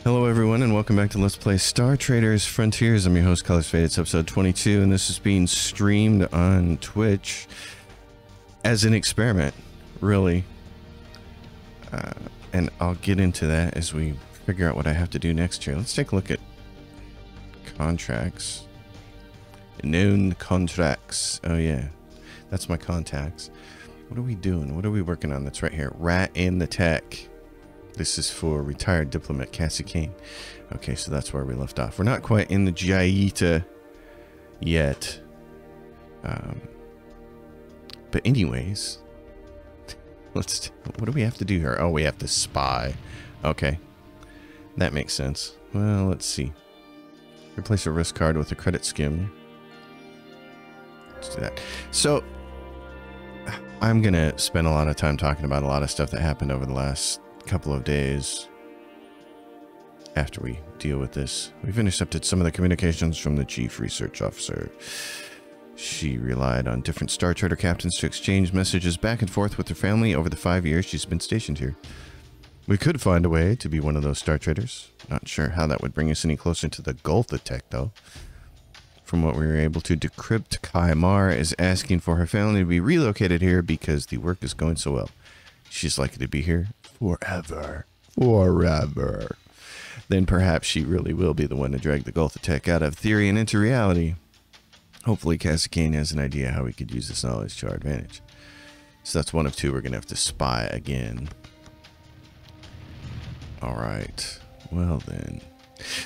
Hello everyone and welcome back to Let's Play Star Traders Frontiers. I'm your host, Colors Fade. It's episode 22 and this is being streamed on Twitch as an experiment, really. And I'll get into that as we figure out what I have to do next here. Let's take a look at contracts. Known contracts. Oh yeah, that's my contacts. What are we doing? What are we working on? That's right here. Rat in the Tech. This is for retired diplomat Cassie Kane. Okay, so that's where we left off. We're not quite in the Jaita yet. But anyways, what do we have to do here? Oh, we have to spy. Okay, that makes sense. Well, let's see. Replace a risk card with a credit skim. Let's do that. So, I'm going to spend a lot of time talking about a lot of stuff that happened over the last couple of days after we deal with this. We've intercepted some of the communications from the chief research officer. She relied on different Star Trader captains to exchange messages back and forth with her family over the 5 years she's been stationed here. We could find a way to be one of those Star Traders. Not sure how that would bring us any closer to the Gulf of Tech, though. From what we were able to decrypt, Kai Mara is asking for her family to be relocated here because the work is going so well. She's likely to be here forever. Forever. Then perhaps she really will be the one to drag the Gulf of Tech out of theory and into reality. Hopefully Cassie Kane has an idea how we could use this knowledge to our advantage. So that's one of two. We're going to have to spy again. Alright. Well then.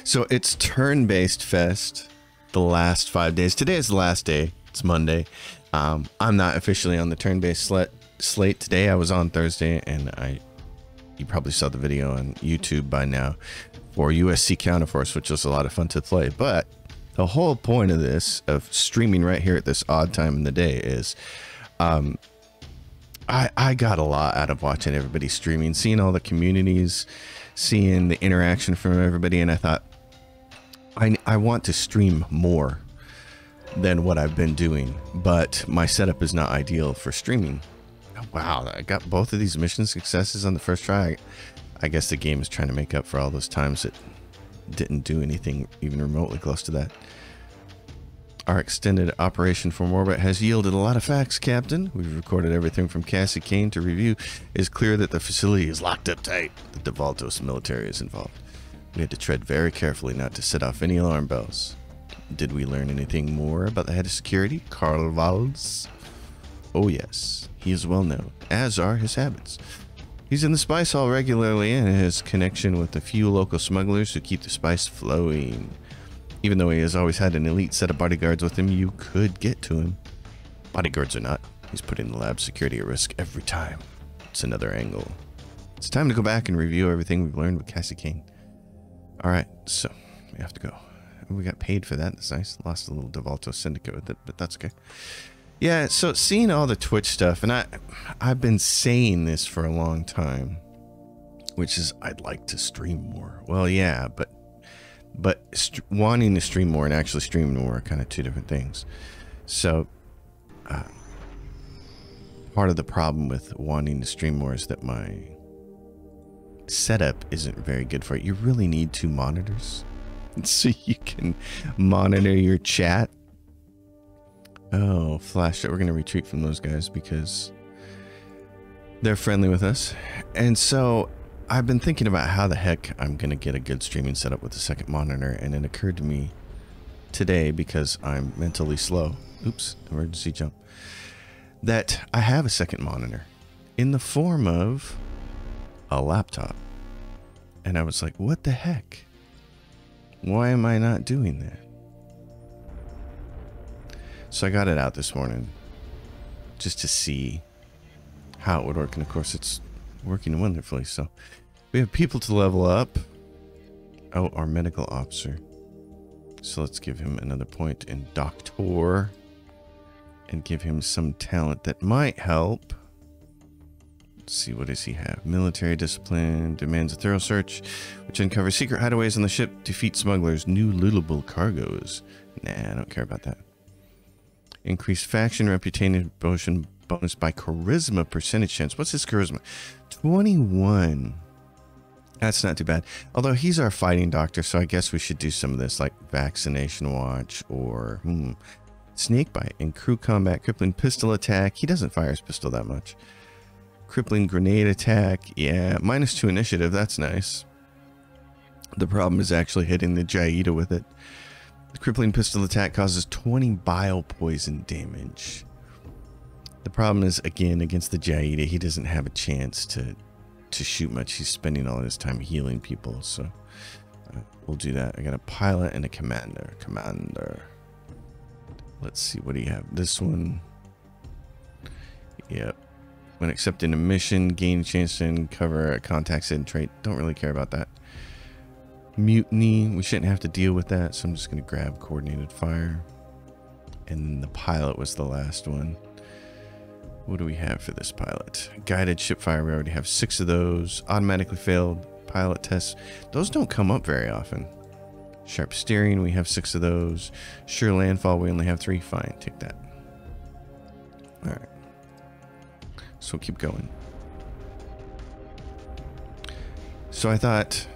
So it's turn-based fest the last 5 days. Today is the last day. It's Monday. I'm not officially on the turn-based slate today. I was on Thursday, and you probably saw the video on YouTube by now for USC Counterforce, which was a lot of fun to play. But the whole point of this, of streaming right here at this odd time in the day, is I got a lot out of watching everybody streaming, seeing all the communities, seeing the interaction from everybody, and I thought, I want to stream more than what I've been doing, but my setup is not ideal for streaming. Wow, I got both of these mission successes on the first try. I guess the game is trying to make up for all those times it didn't do anything even remotely close to that. Our extended operation from orbit has yielded a lot of facts, Captain. We've recorded everything from Cassie Kane to review. It's clear that the facility is locked up tight. The Devaltos military is involved. We had to tread very carefully not to set off any alarm bells. Did we learn anything more about the head of security, Karl Valls? Oh yes, he is well known, as are his habits. He's in the spice hall regularly and has connection with a few local smugglers who keep the spice flowing. Even though he has always had an elite set of bodyguards with him, you could get to him. Bodyguards or not, he's putting the lab security at risk every time. It's another angle. It's time to go back and review everything we've learned with Cassie Kane. Alright, so we have to go. We got paid for that. That's nice. Lost a little Devalto syndicate with it, but that's okay. Yeah, so seeing all the Twitch stuff, and I've been saying this for a long time, which is I'd like to stream more. Well, yeah, but wanting to stream more and actually streaming more are kind of two different things. So part of the problem with wanting to stream more is that my setup isn't very good for it. You really need two monitors so you can monitor your chat. Oh, flash it. We're going to retreat from those guys because they're friendly with us. And so I've been thinking about how the heck I'm going to get a good streaming setup with a second monitor. And it occurred to me today, because I'm mentally slow. Oops, emergency jump. That I have a second monitor in the form of a laptop. And I was like, what the heck? Why am I not doing that? So I got it out this morning just to see how it would work. And of course it's working wonderfully. So we have people to level up. Oh, our medical officer. So let's give him another point in Doctor and give him some talent that might help. Let's see, what does he have? Military discipline, demands a thorough search, which uncovers secret hideaways on the ship, defeat smugglers, new lootable cargoes. Nah, I don't care about that. Increased faction reputation bonus by charisma percentage chance. What's his charisma? 21. That's not too bad. Although he's our fighting doctor, so I guess we should do some of this, like vaccination watch or snake bite and crew combat, crippling pistol attack. He doesn't fire his pistol that much. Crippling grenade attack. Yeah, -2 initiative. That's nice. The problem is actually hitting the Jaida with it. The crippling pistol attack causes 20 bile poison damage. The problem is, again, against the Jaida, he doesn't have a chance to shoot much. He's spending all his time healing people, so we'll do that. I got a pilot and a commander. Let's see, what do you have? This one. Yep. When accepting a mission, gain a chance to uncover a contact's hidden trait. Don't really care about that. Mutiny, we shouldn't have to deal with that, so I'm just going to grab coordinated fire. And then the pilot was the last one. What do we have for this pilot? Guided ship fire, we already have 6 of those. Automatically failed pilot tests. Those don't come up very often. Sharp steering, we have 6 of those. Sure landfall, we only have 3. Fine, take that. Alright. So we'll keep going. So I thought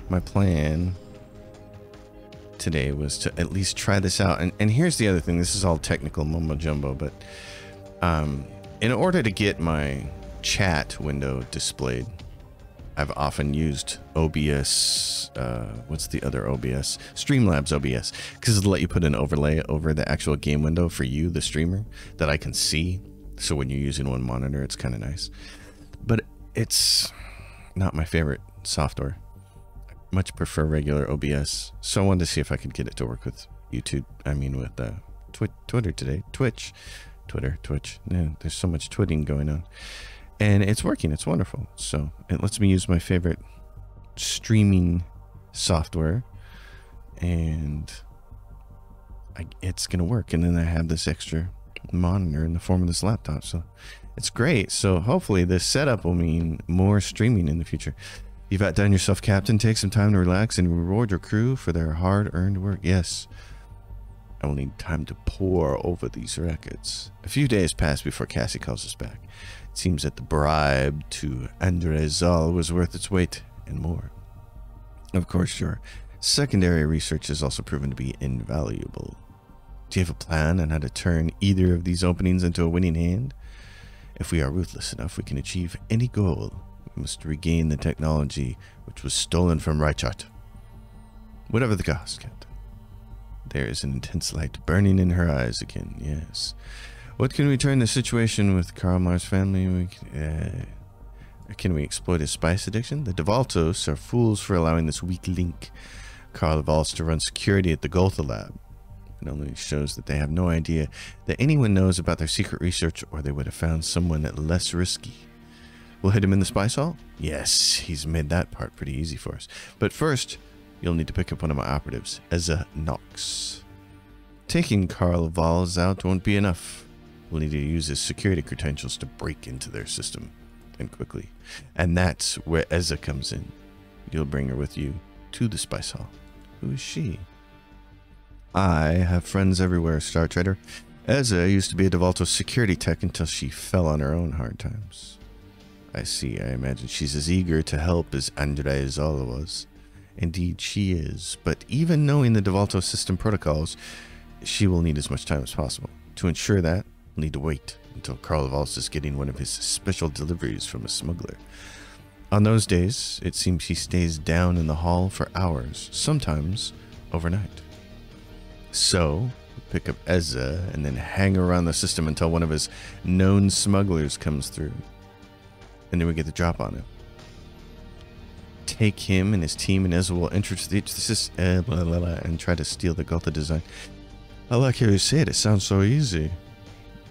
my plan today was to at least try this out. And here's the other thing. This is all technical mumbo jumbo, but in order to get my chat window displayed, I've often used OBS. What's the other OBS? Streamlabs OBS, because it'll let you put an overlay over the actual game window for you, the streamer, that I can see. So when you're using one monitor, it's kind of nice. But it's not my favorite software. I much prefer regular OBS. So I wanted to see if I could get it to work with YouTube. I mean, with Twitter today. Twitch. Yeah, there's so much twitting going on. And it's working. It's wonderful. So it lets me use my favorite streaming software. And it's going to work. And then I have this extra monitor in the form of this laptop. So it's great. So hopefully this setup will mean more streaming in the future. You've outdone yourself, Captain. Take some time to relax and reward your crew for their hard-earned work. Yes. I will need time to pore over these records. A few days pass before Cassie calls us back. It seems that the bribe to Andre Zal was worth its weight and more. Of course, your secondary research has also proven to be invaluable. Do you have a plan on how to turn either of these openings into a winning hand? If we are ruthless enough, we can achieve any goal. We must regain the technology which was stolen from Reichart. Whatever the cost, Captain. There is an intense light burning in her eyes again, yes. What can we turn the situation with Karl Marr's family? Can we exploit his spice addiction? The Devaltos are fools for allowing this weak link, Karl Valls, to run security at the Gotha lab. It only shows that they have no idea that anyone knows about their secret research, or they would have found someone less risky. We'll hit him in the spice hall? Yes, he's made that part pretty easy for us. But first, you'll need to pick up one of my operatives, Ezza Knox. Taking Karl Valls out won't be enough. We'll need to use his security credentials to break into their system, and quickly. And that's where Ezza comes in. You'll bring her with you to the spice hall. Who is she? I have friends everywhere, Star Trader. Ezza used to be a Devalto security tech until she fell on her own hard times. I see. I imagine she's as eager to help as Andre Zal was. Indeed, she is. But even knowing the Devalto system protocols, she will need as much time as possible. To ensure that, we'll need to wait until Karl Valls is getting one of his special deliveries from a smuggler. On those days, it seems he stays down in the hall for hours, sometimes overnight. So, pick up Ezza and then hang around the system until one of his known smugglers comes through. And then we get the drop on him. Take him and his team, and Ezza will enter the system and try to steal the Gotha design. I like how you say it. It sounds so easy.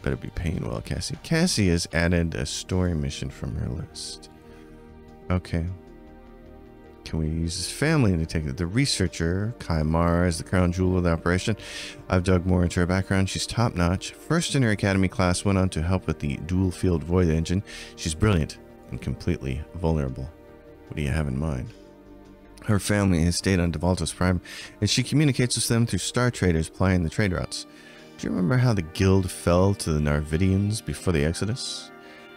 Better be paying well, Cassie. Cassie has added a story mission from her list. Okay. Can we use his family to take it? The researcher, Kai Marr, is the crown jewel of the operation. I've dug more into her background. She's top-notch. First in her academy class, went on to help with the dual-field void engine. She's brilliant and completely vulnerable. What do you have in mind? Her family has stayed on Devaltos Prime, and she communicates with them through star traders plying the trade routes. Do you remember how the guild fell to the Narvidians before the Exodus?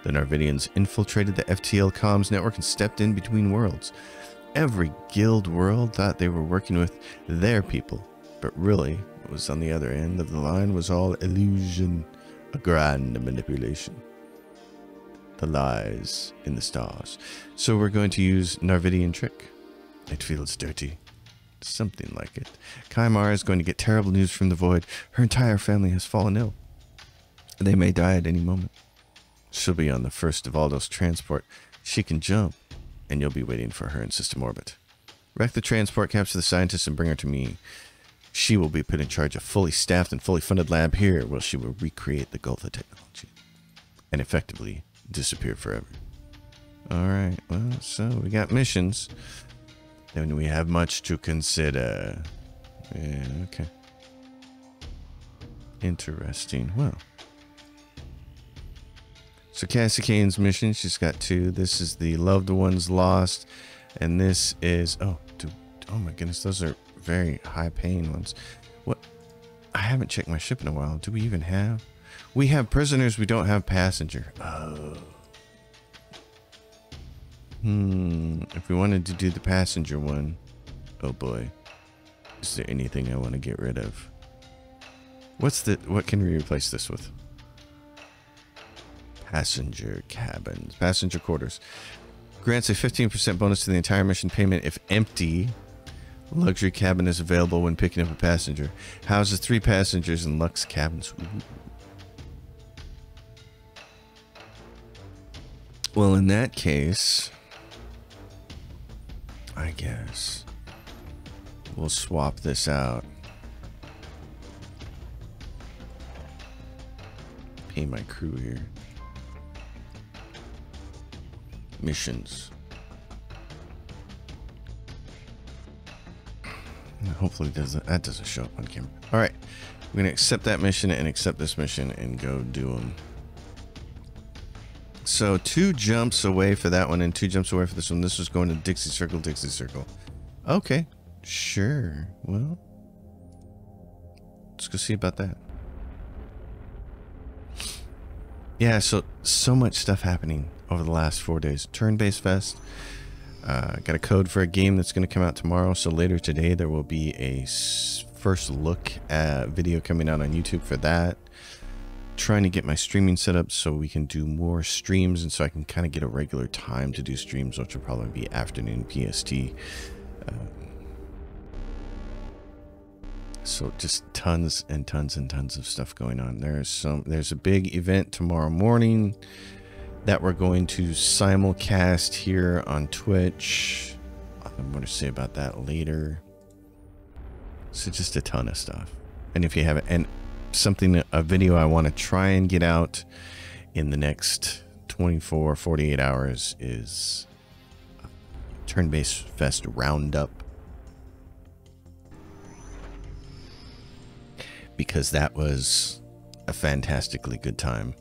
The Narvidians infiltrated the FTL comms network and stepped in between worlds. Every guild world thought they were working with their people, but really, what was on the other end of the line was all illusion, a grand manipulation. The lies in the stars. So we're going to use Narvidian trick. It feels dirty. Something like it. Kymar is going to get terrible news from the void. Her entire family has fallen ill. They may die at any moment. She'll be on the first of Aldo's transport. She can jump, and you'll be waiting for her in system orbit. Wreck the transport, capture the scientists, and bring her to me. She will be put in charge of a fully staffed and fully funded lab here, where she will recreate the Gotha technology and effectively disappear forever. Alright, well, so we got missions. Then we have much to consider. Yeah, okay. Interesting. Well. So Cassie Kane's mission, she's got 2. This is the Loved Ones Lost. And this is... Oh, dude, oh my goodness, those are very high-paying ones. What? I haven't checked my ship in a while. Do we even have... We have prisoners, we don't have passenger. Oh. If we wanted to do the passenger one, oh boy, is there anything I want to get rid of? What can we replace this with? Passenger cabins, passenger quarters. Grants a 15% bonus to the entire mission payment if empty. Luxury cabin is available when picking up a passenger. Houses 3 passengers in luxe cabins. Ooh. Well, in that case, I guess we'll swap this out. Pay my crew here. Missions. Hopefully that doesn't show up on camera. All right, we're gonna accept that mission and accept this mission and go do them. So 2 jumps away for that one and 2 jumps away for this one. This was going to Dixie Circle, Dixie Circle. Okay, sure. Well, let's go see about that. Yeah, so much stuff happening over the last 4 days. Turn-based fest. Got a code for a game that's going to come out tomorrow. So later today there will be a first look at video coming out on YouTube for that. Trying to get my streaming set up so we can do more streams and so I can kind of get a regular time to do streams, which will probably be afternoon PST. So just tons and tons and tons of stuff going on. There's a big event tomorrow morning that we're going to simulcast here on Twitch. I'm going to say about that later. So just a ton of stuff. And if you have a video I want to try and get out in the next 48 hours is Turn-Based Fest Roundup, because that was a fantastically good time.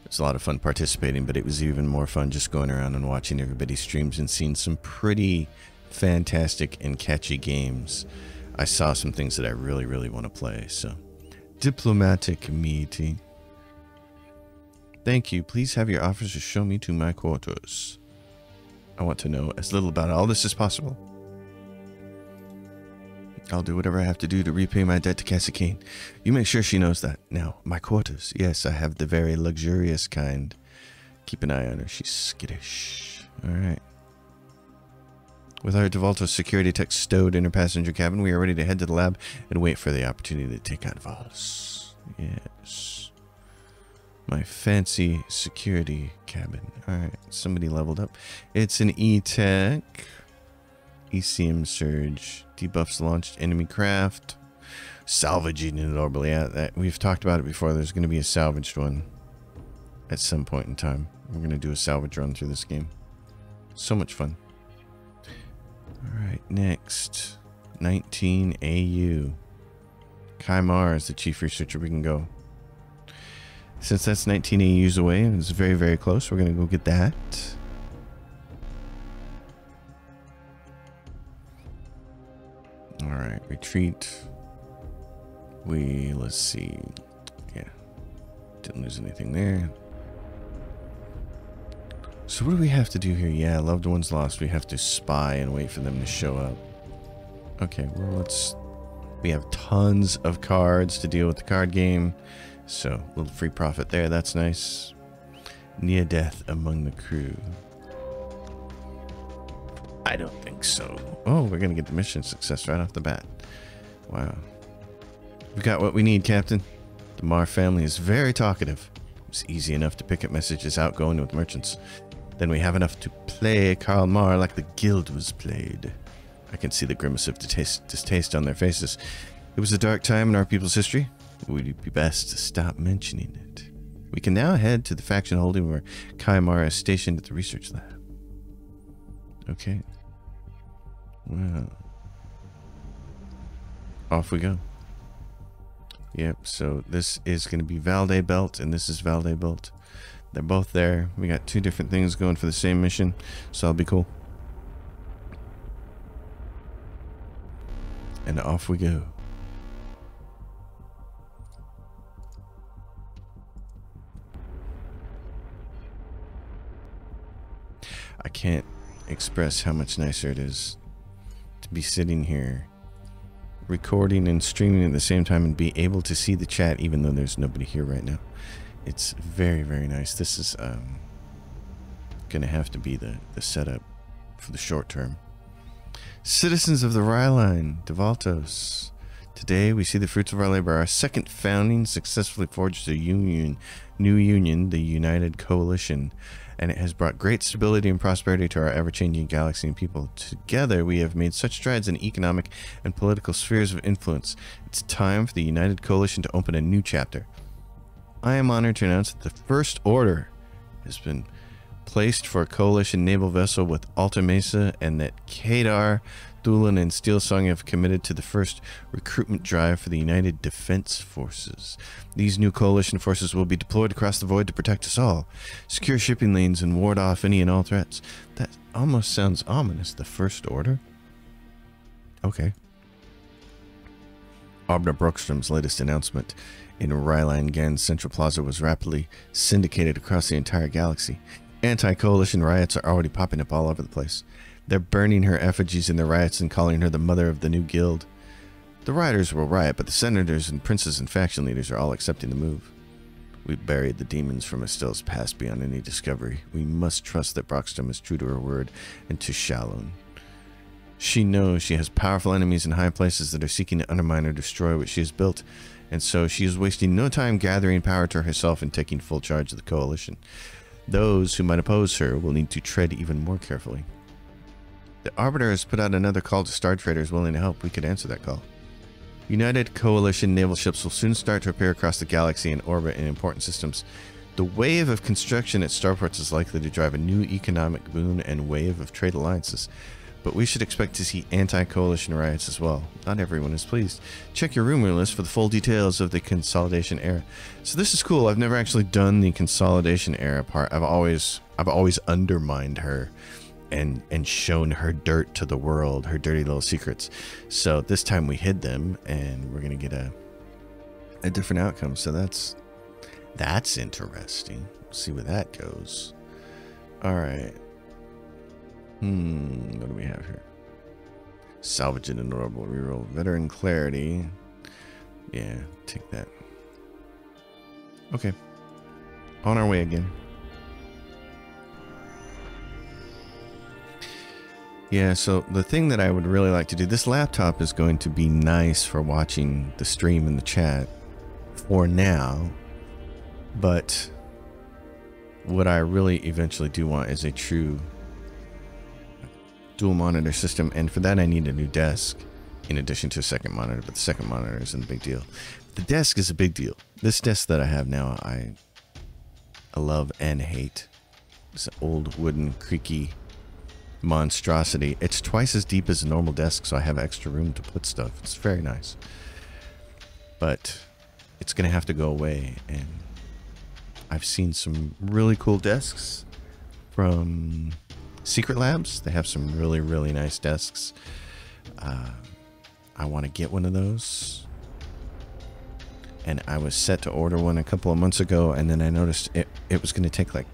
It was a lot of fun participating, but it was even more fun just going around and watching everybody's streams and seeing some pretty fantastic and catchy games. I saw some things that I really, really want to play. So, diplomatic meeting. Thank you. Please have your officers show me to my quarters. I want to know as little about all this as possible. I'll do whatever I have to do to repay my debt to Cassie Kane. You make sure she knows that. Now, my quarters. Yes, I have the very luxurious kind. Keep an eye on her. She's skittish. All right. With our DeValto security tech stowed in her passenger cabin, we are ready to head to the lab and wait for the opportunity to take out Voss. Yes. My fancy security cabin. Alright, somebody leveled up. It's an E-Tech. ECM Surge. Debuffs launched. Enemy craft. Salvaging it orbally. Yeah, we've talked about it before. There's going to be a salvaged one at some point in time. We're going to do a salvage run through this game. So much fun. Alright, next. 19 AU. Kymar is the chief researcher. We can go. Since that's 19 AUs away, and it's very, very close, we're going to go get that. Alright, retreat. Let's see. Yeah. Didn't lose anything there. So what do we have to do here? Yeah, loved ones lost. We have to spy and wait for them to show up. Okay, well, let's... We have tons of cards to deal with the card game. So, a little free profit there. That's nice. Near death among the crew. I don't think so. Oh, we're going to get the mission success right off the bat. Wow. We got what we need, Captain. The Mar family is very talkative. It's easy enough to pick up messages outgoing with merchants. Then we have enough to play Karl Marr like the guild was played. I can see the grimace of distaste on their faces. It was a dark time in our people's history. Would it be best to stop mentioning it? We can now head to the faction holding where Kai Marr is stationed at the research lab. Okay. Well. Off we go. Yep, so this is going to be Valde Belt, and this is Valde Belt. They're both there. We got two different things going for the same mission, so that'll be cool. And off we go. I can't express how much nicer it is to be sitting here recording and streaming at the same time and be able to see the chat even though there's nobody here right now. It's very, very nice. This is gonna have to be the setup for the short term. Citizens of the Rhyline, Devaltos. Today we see the fruits of our labor. Our second founding successfully forged a new union, the United Coalition, and it has brought great stability and prosperity to our ever-changing galaxy and people. Together we have made such strides in economic and political spheres of influence. It's time for the United Coalition to open a new chapter. I am honored to announce that the First Order has been placed for a coalition naval vessel with Alta Mesa, and that Kadar, Thulan, and Steelsong have committed to the first recruitment drive for the United Defense Forces. These new coalition forces will be deployed across the void to protect us all, secure shipping lanes, and ward off any and all threats. That almost sounds ominous. The First Order? Okay. Arbiter Brockstrom's latest announcement in Rhyline Gan's Central Plaza was rapidly syndicated across the entire galaxy. Anti-coalition riots are already popping up all over the place. They're burning her effigies in the riots and calling her the mother of the new guild. The rioters will riot, but the senators and princes and faction leaders are all accepting the move. We've buried the demons from Estelle's past beyond any discovery. We must trust that Brockstrom is true to her word and to Shallown. She knows she has powerful enemies in high places that are seeking to undermine or destroy what she has built, and so she is wasting no time gathering power to herself and taking full charge of the coalition. Those who might oppose her will need to tread even more carefully. The Arbiter has put out another call to star traders willing to help. We could answer that call. United Coalition naval ships will soon start to appear across the galaxy and orbit in important systems. The wave of construction at starports is likely to drive a new economic boom and wave of trade alliances. But we should expect to see anti-coalition riots as well. Not everyone is pleased. Check your rumor list for the full details of the consolidation era. So this is cool. I've never actually done the consolidation era part. I've always undermined her and shown her dirt to the world, her dirty little secrets. So this time we hid them, and we're gonna get a different outcome. So that's interesting. We'll see where that goes. All right. What do we have here? Salvage an adorable reroll. Veteran clarity. Yeah, take that. Okay. On our way again. Yeah, so the thing that I would really like to do, this laptop is going to be nice for watching the stream and the chat for now, but what I really eventually do want is a true dual monitor system, and for that I need a new desk in addition to a second monitor, but the second monitor isn't a big deal. The desk is a big deal. This desk that I have now, I love and hate. It's an old wooden creaky monstrosity. It's twice as deep as a normal desk, so I have extra room to put stuff. It's very nice, but it's gonna have to go away. And I've seen some really cool desks from Secret Labs. They have some really, really nice desks. I want to get one of those and I was set to order one a couple of months ago, and then I noticed it was going to take like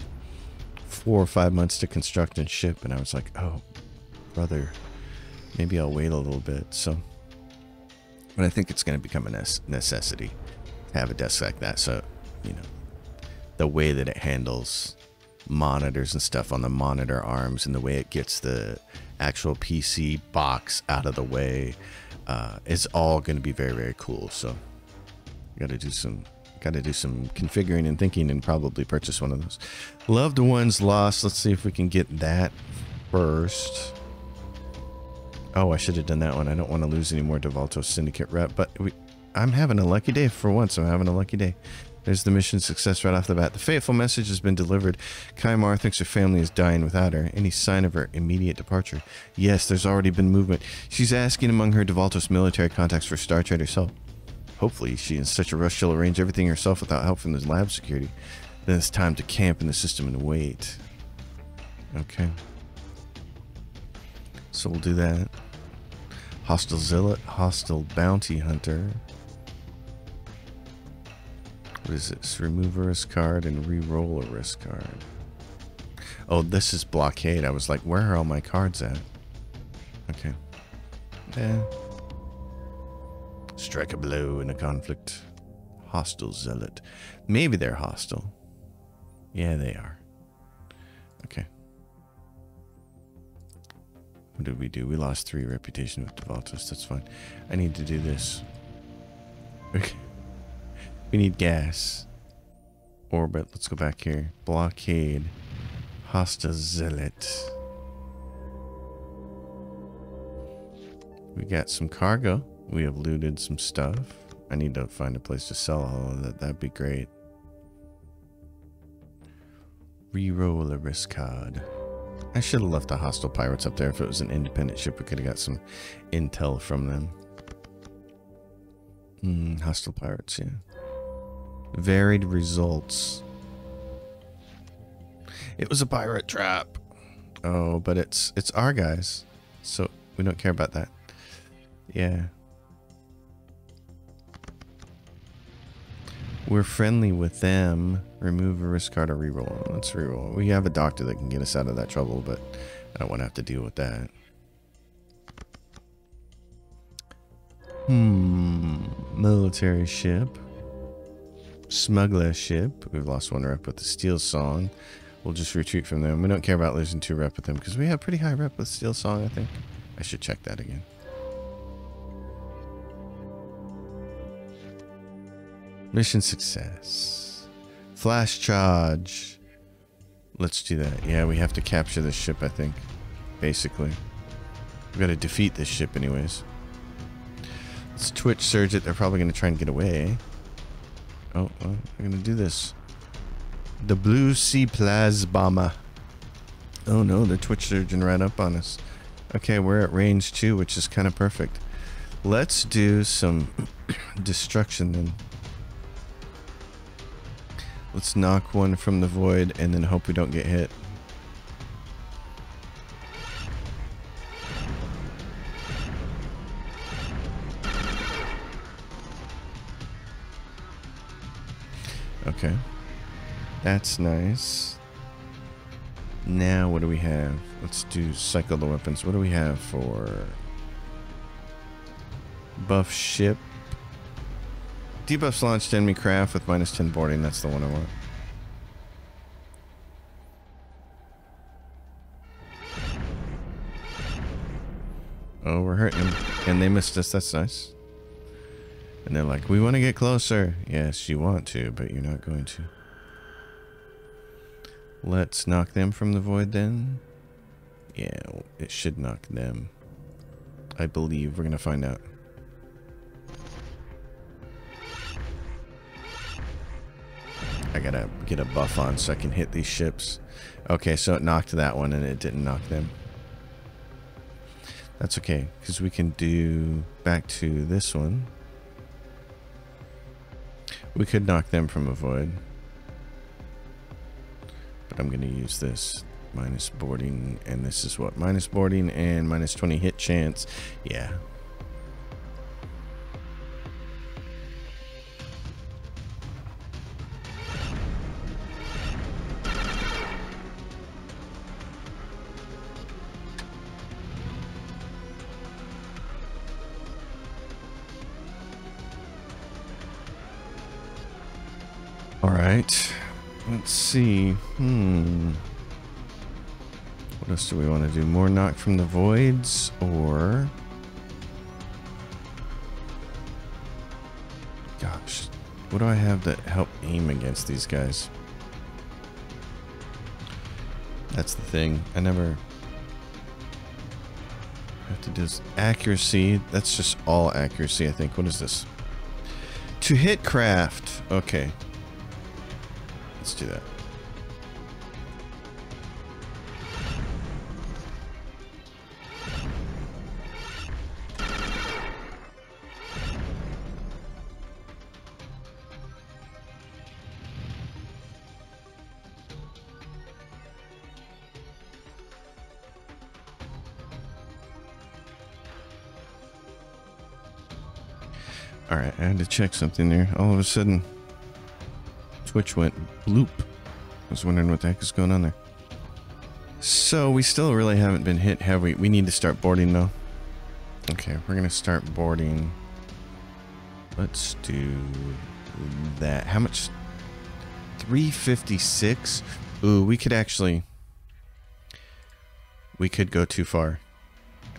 4 or 5 months to construct and ship, and I was like, oh, brother, maybe I'll wait a little bit. So, but I think it's going to become a necessity to have a desk like that. So, you know, the way that it handles monitors and stuff on the monitor arms, and the way it gets the actual PC box out of the way, is all going to be very, very cool. So, got to do some configuring and thinking, and probably purchase one of those. Loved ones lost. Let's see if we can get that first. Oh, I should have done that one. I don't want to lose any more DeValto Syndicate rep, but I'm having a lucky day for once. I'm having a lucky day. There's the mission success right off the bat. The fateful message has been delivered. Kaimar thinks her family is dying without her. Any sign of her immediate departure? Yes, there's already been movement. She's asking among her DeValtos military contacts for Star Trader's help. Hopefully, she in such a rush she'll arrange everything herself without help from the lab security. Then it's time to camp in the system and wait. Okay. So we'll do that. Hostile Zealot, Hostile Bounty Hunter. What is this? Remove a risk card and re-roll a risk card. Oh, this is Blockade. I was like, where are all my cards at? Okay. Yeah. Strike a blow in a conflict. Hostile Zealot. Maybe they're hostile. Yeah, they are. Okay. What did we do? We lost 3 reputation with DeValtos. That's fine. I need to do this. Okay. We need gas. Orbit. Let's go back here. Blockade. Hostile Zealot. We got some cargo. We have looted some stuff. I need to find a place to sell all of that. That'd be great. Reroll a risk card. I should have left the hostile pirates up there. If it was an independent ship, we could have got some intel from them. Hostile pirates, yeah. Varied results. It was a pirate trap. Oh, but it's our guys, so we don't care about that. Yeah. We're friendly with them. Remove a risk card or reroll. Let's reroll. We have a doctor that can get us out of that trouble, but I don't want to have to deal with that. Military ship. Smuggler ship. We've lost 1 rep with the Steel Song. We'll just retreat from them. We don't care about losing 2 rep with them because we have pretty high rep with Steel Song, I think. I should check that again. Mission success. Flash charge. Let's do that. Yeah, we have to capture this ship, I think. Basically. We've got to defeat this ship anyways. Let's Twitch surge it. They're probably going to try and get away. Oh, well, we're going to do this. The Blue Sea Plasbama. Oh no, they're Twitch surging right up on us. Okay, we're at range 2, which is kind of perfect. Let's do some destruction then. Let's knock one from the void and then hope we don't get hit. Okay. That's nice. Now what do we have? Let's do cycle the weapons. What do we have for buff ship? Debuffs launched enemy craft with -10 boarding. That's the one I want. Oh, we're hurting them. And they missed us. That's nice. And they're like, we want to get closer. Yes, you want to, but you're not going to. Let's knock them from the void then. Yeah, it should knock them. I believe. We're going to find out. I gotta get a buff on so I can hit these ships. Okay, so it knocked that one and it didn't knock them. That's okay, because we can do back to this one. We could knock them from a void. But I'm gonna use this. Minus boarding, and this is what? Minus boarding and -20 hit chance. Yeah. All right. Let's see. What else do we want to do? More knock from the voids, or... Gosh, what do I have that help aim against these guys? That's the thing. I never have to do this. Accuracy. That's just all accuracy, I think. What is this? To hit craft. Okay. Let's do that. Alright, I had to check something there. All of a sudden, Twitch went bloop. I was wondering what the heck is going on there. So, we still really haven't been hit, have we? We need to start boarding, though. Okay, we're going to start boarding. Let's do that. How much? 356? Ooh, we could actually... We could go too far.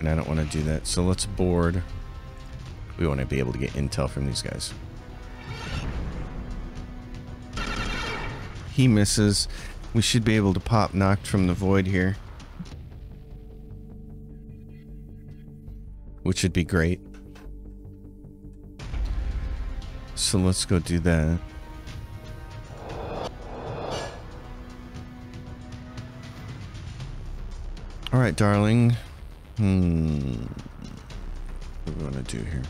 And I don't want to do that. So, let's board... We want to be able to get intel from these guys. He misses. We should be able to pop knocked from the void here, which would be great. So let's go do that. All right, darling. What do we want to do here?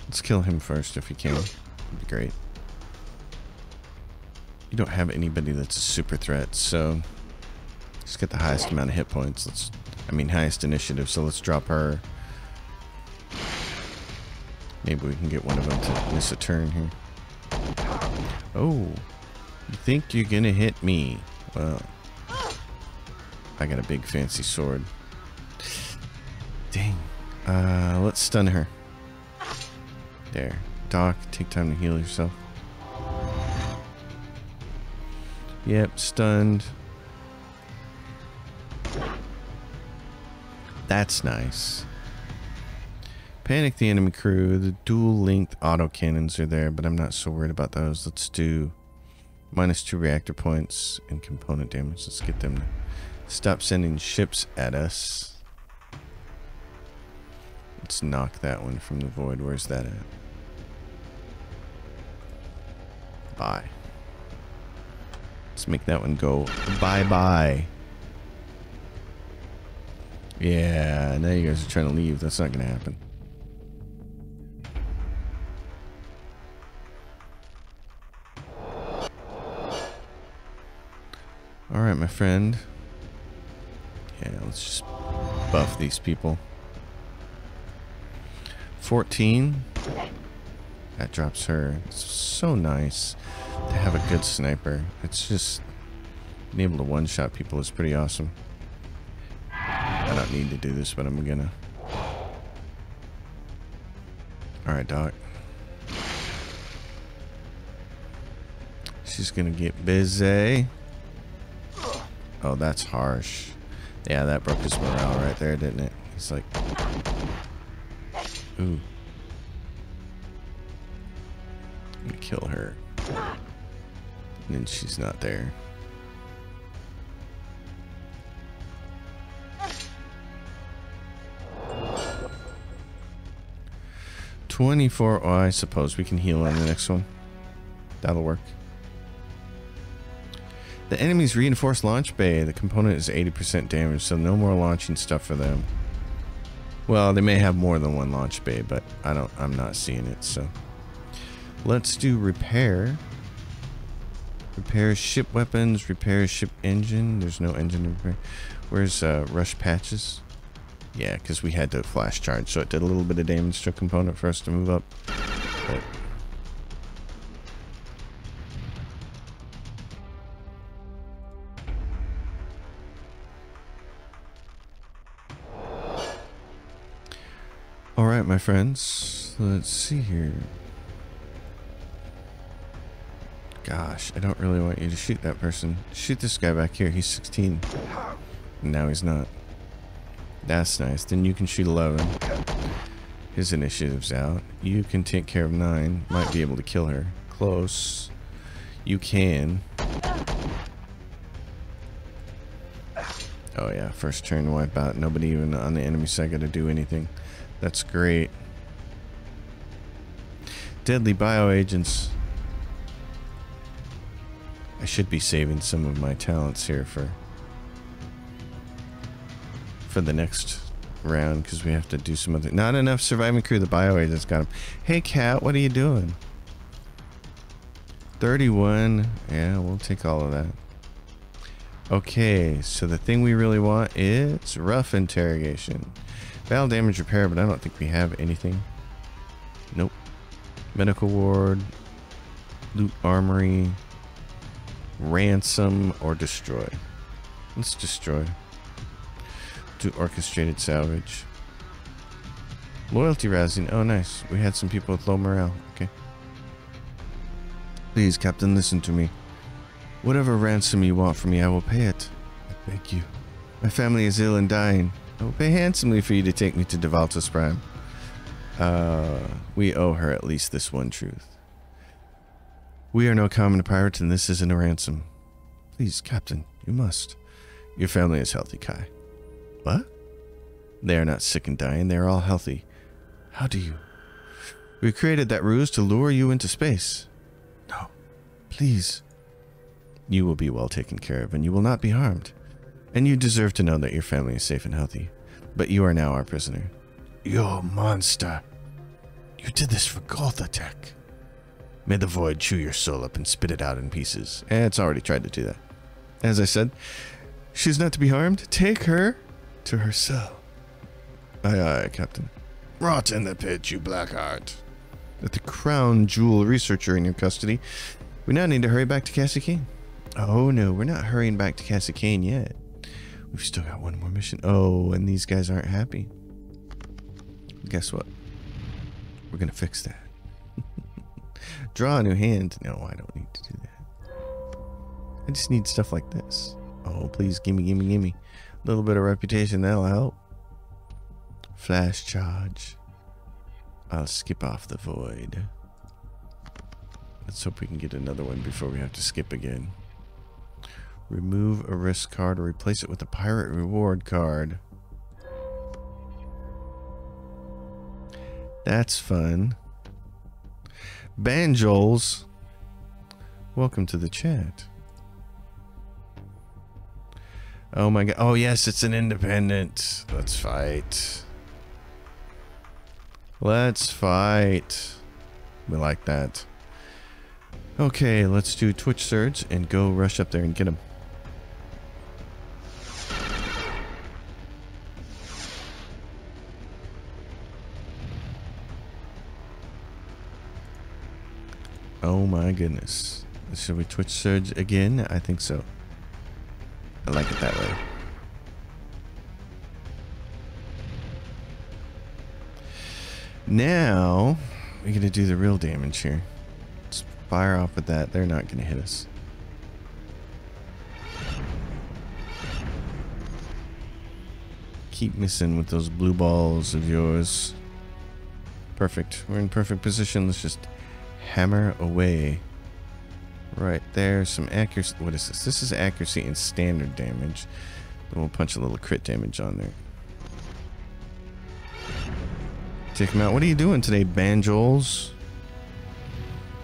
Let's kill him first if we can. That'd be great. You don't have anybody that's a super threat, so let's get the highest amount of hit points. Highest initiative, so let's drop her. Maybe we can get one of them to miss a turn here. Oh, you think you're gonna hit me? Well, I got a big fancy sword. Dang. Let's stun her. There. Doc, take time to heal yourself. Yep, stunned. That's nice. Panic the enemy crew. The dual length auto cannons are there, but I'm not so worried about those. Let's do -2 reactor points and component damage. Let's get them to stop sending ships at us. Let's knock that one from the void. Where's that at? Bye. Let's make that one go bye-bye. Yeah, now you guys are trying to leave. That's not going to happen. Alright, my friend. Yeah, let's just buff these people. 14. That drops her. It's so nice to have a good sniper. It's just being able to one-shot people is pretty awesome. I don't need to do this, but I'm gonna. Alright, Doc. She's gonna get busy. Oh, that's harsh. Yeah, that broke his morale right there, didn't it? He's like... Ooh. I'm gonna kill her. And then she's not there. $24. Oh, I suppose we can heal on the next one. That'll work. The enemy's reinforced launch bay. The component is 80% damage, so no more launching stuff for them. Well, they may have more than one launch bay, but I'm not seeing it, so. Let's do repair. Repair ship weapons, repair ship engine. There's no engine to repair. Where's rush patches? Yeah, because we had to flash charge, so it did a little bit of damage to a component for us to move up. But alright, my friends. Let's see here. Gosh, I don't really want you to shoot that person. Shoot this guy back here. He's 16. Now he's not. That's nice. Then you can shoot 11. His initiative's out. You can take care of 9. Might be able to kill her. Close. You can. Oh yeah, first turn wipe out. Nobody even on the enemy side got to do anything. That's great. Deadly bioagents. I should be saving some of my talents here for the next round because we have to do some other. Not enough surviving crew. The bioagents got him. Hey cat, what are you doing? 31. Yeah, we'll take all of that. Okay, so the thing we really want is rough interrogation. Battle damage repair, but I don't think we have anything. Nope. Medical ward, loot armory, ransom, or destroy. Let's destroy. Do orchestrated salvage. Loyalty rousing. Oh, nice. We had some people with low morale. Okay. Please, Captain, listen to me. Whatever ransom you want from me, I will pay it. I beg you. My family is ill and dying. I will pay handsomely for you to take me to Devaltus Prime. We owe her at least this one truth. We are no common pirates, and this isn't a ransom. Please, Captain, you must. Your family is healthy, Kai. What? They are not sick and dying. They are all healthy. How do you? We created that ruse to lure you into space. No. Please. You will be well taken care of, and you will not be harmed. And you deserve to know that your family is safe and healthy. But you are now our prisoner. You monster. You did this for Gothatech. May the void chew your soul up and spit it out in pieces. It's already tried to do that. As I said, she's not to be harmed. Take her to her cell. Aye, aye, Captain. Rot in the pit, you blackheart. With the crown jewel researcher in your custody, we now need to hurry back to Cassie Kane. Oh no, we're not hurrying back to Cassie Kane yet. We've still got one more mission. Oh, and these guys aren't happy. Guess what? We're gonna fix that. Draw a new hand. No, I don't need to do that. I just need stuff like this. Oh, please, gimme, gimme, gimme. A little bit of reputation, that'll help. Flash charge. I'll skip off the void. Let's hope we can get another one before we have to skip again. Remove a risk card or replace it with a pirate reward card. That's fun. Banjols, welcome to the chat. Oh my god. Oh yes, it's an independent. Let's fight. Let's fight. We like that. Okay, let's do Twitch Surge and go rush up there and get him. Oh my goodness. Should we Twitch Surge again? I think so. I like it that way. Now, we're going to do the real damage here. Let's fire off with that. They're not going to hit us. Keep missing with those blue balls of yours. Perfect. We're in perfect position. Let's just hammer away. Right there. Some accuracy. What is this? This is accuracy and standard damage. Then we'll punch a little crit damage on there. Take him out. What are you doing today, Banjols?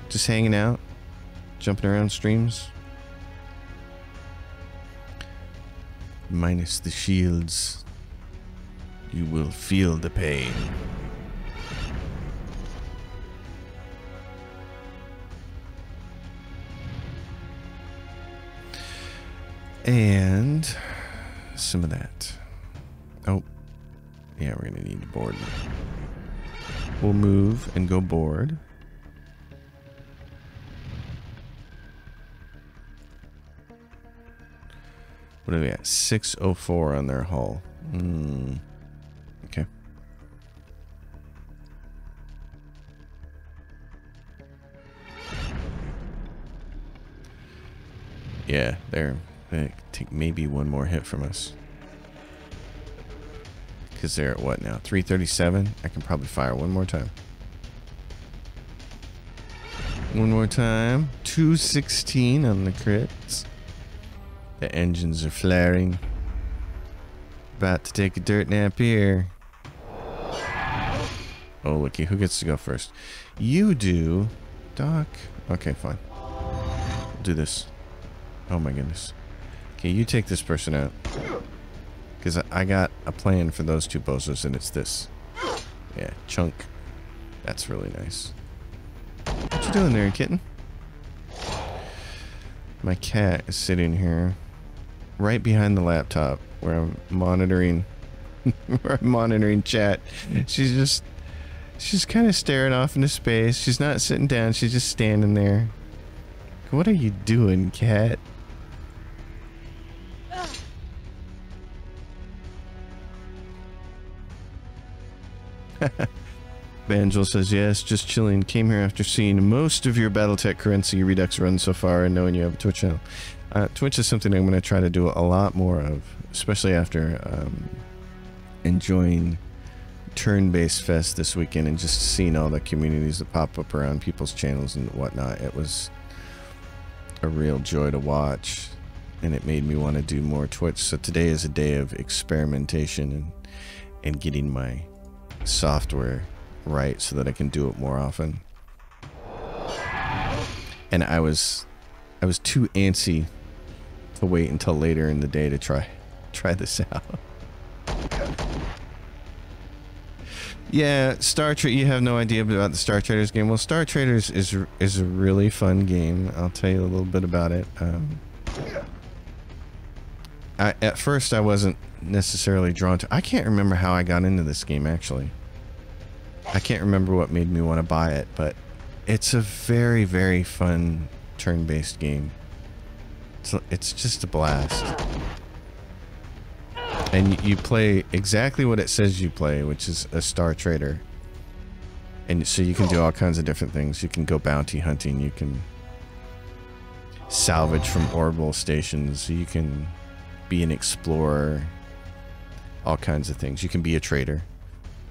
Just hanging out? Jumping around streams? Minus the shields. You will feel the pain. And some of that. Oh, yeah, we're gonna need to board. We'll move and go board. What are we at? 604 on their hull. Okay. Yeah, they take maybe one more hit from us. Because they're at what now? 337? I can probably fire one more time. One more time. 216 on the crits. The engines are flaring. About to take a dirt nap here. Oh, looky. Who gets to go first? You do. Doc. Okay, fine. We'll do this. Oh my goodness. Okay, you take this person out. Because I got a plan for those two bozos, and it's this. Yeah, chunk. That's really nice. What you doing there, kitten? My cat is sitting here right behind the laptop where I'm monitoring chat. She's kind of staring off into space. She's not sitting down. She's just standing there. What are you doing, cat? Banjel says, yes, just chilling. Came here after seeing most of your Battletech currency Redux runs so far and knowing you have a Twitch channel. Twitch is something I'm going to try to do a lot more of, especially after enjoying Turn-Based Fest this weekend and just seeing all the communities that pop up around people's channels and whatnot. It was a real joy to watch, and it made me want to do more Twitch. So today is a day of experimentation and getting my software right so that I can do it more often. And I was too antsy to wait until later in the day to try this out. Yeah, Star Trek. You have no idea about the Star Traders game. Well, Star Traders is a really fun game. I'll tell you a little bit about it. At first, I wasn't necessarily drawn to. I can't remember how I got into this game actually. I can't remember what made me want to buy it, but it's a very, very fun turn-based game. It's just a blast. And you play exactly what it says you play, which is a Star Trader. And so you can do all kinds of different things. You can go bounty hunting. You can salvage from orbital stations. You can be an explorer. All kinds of things. You can be a trader.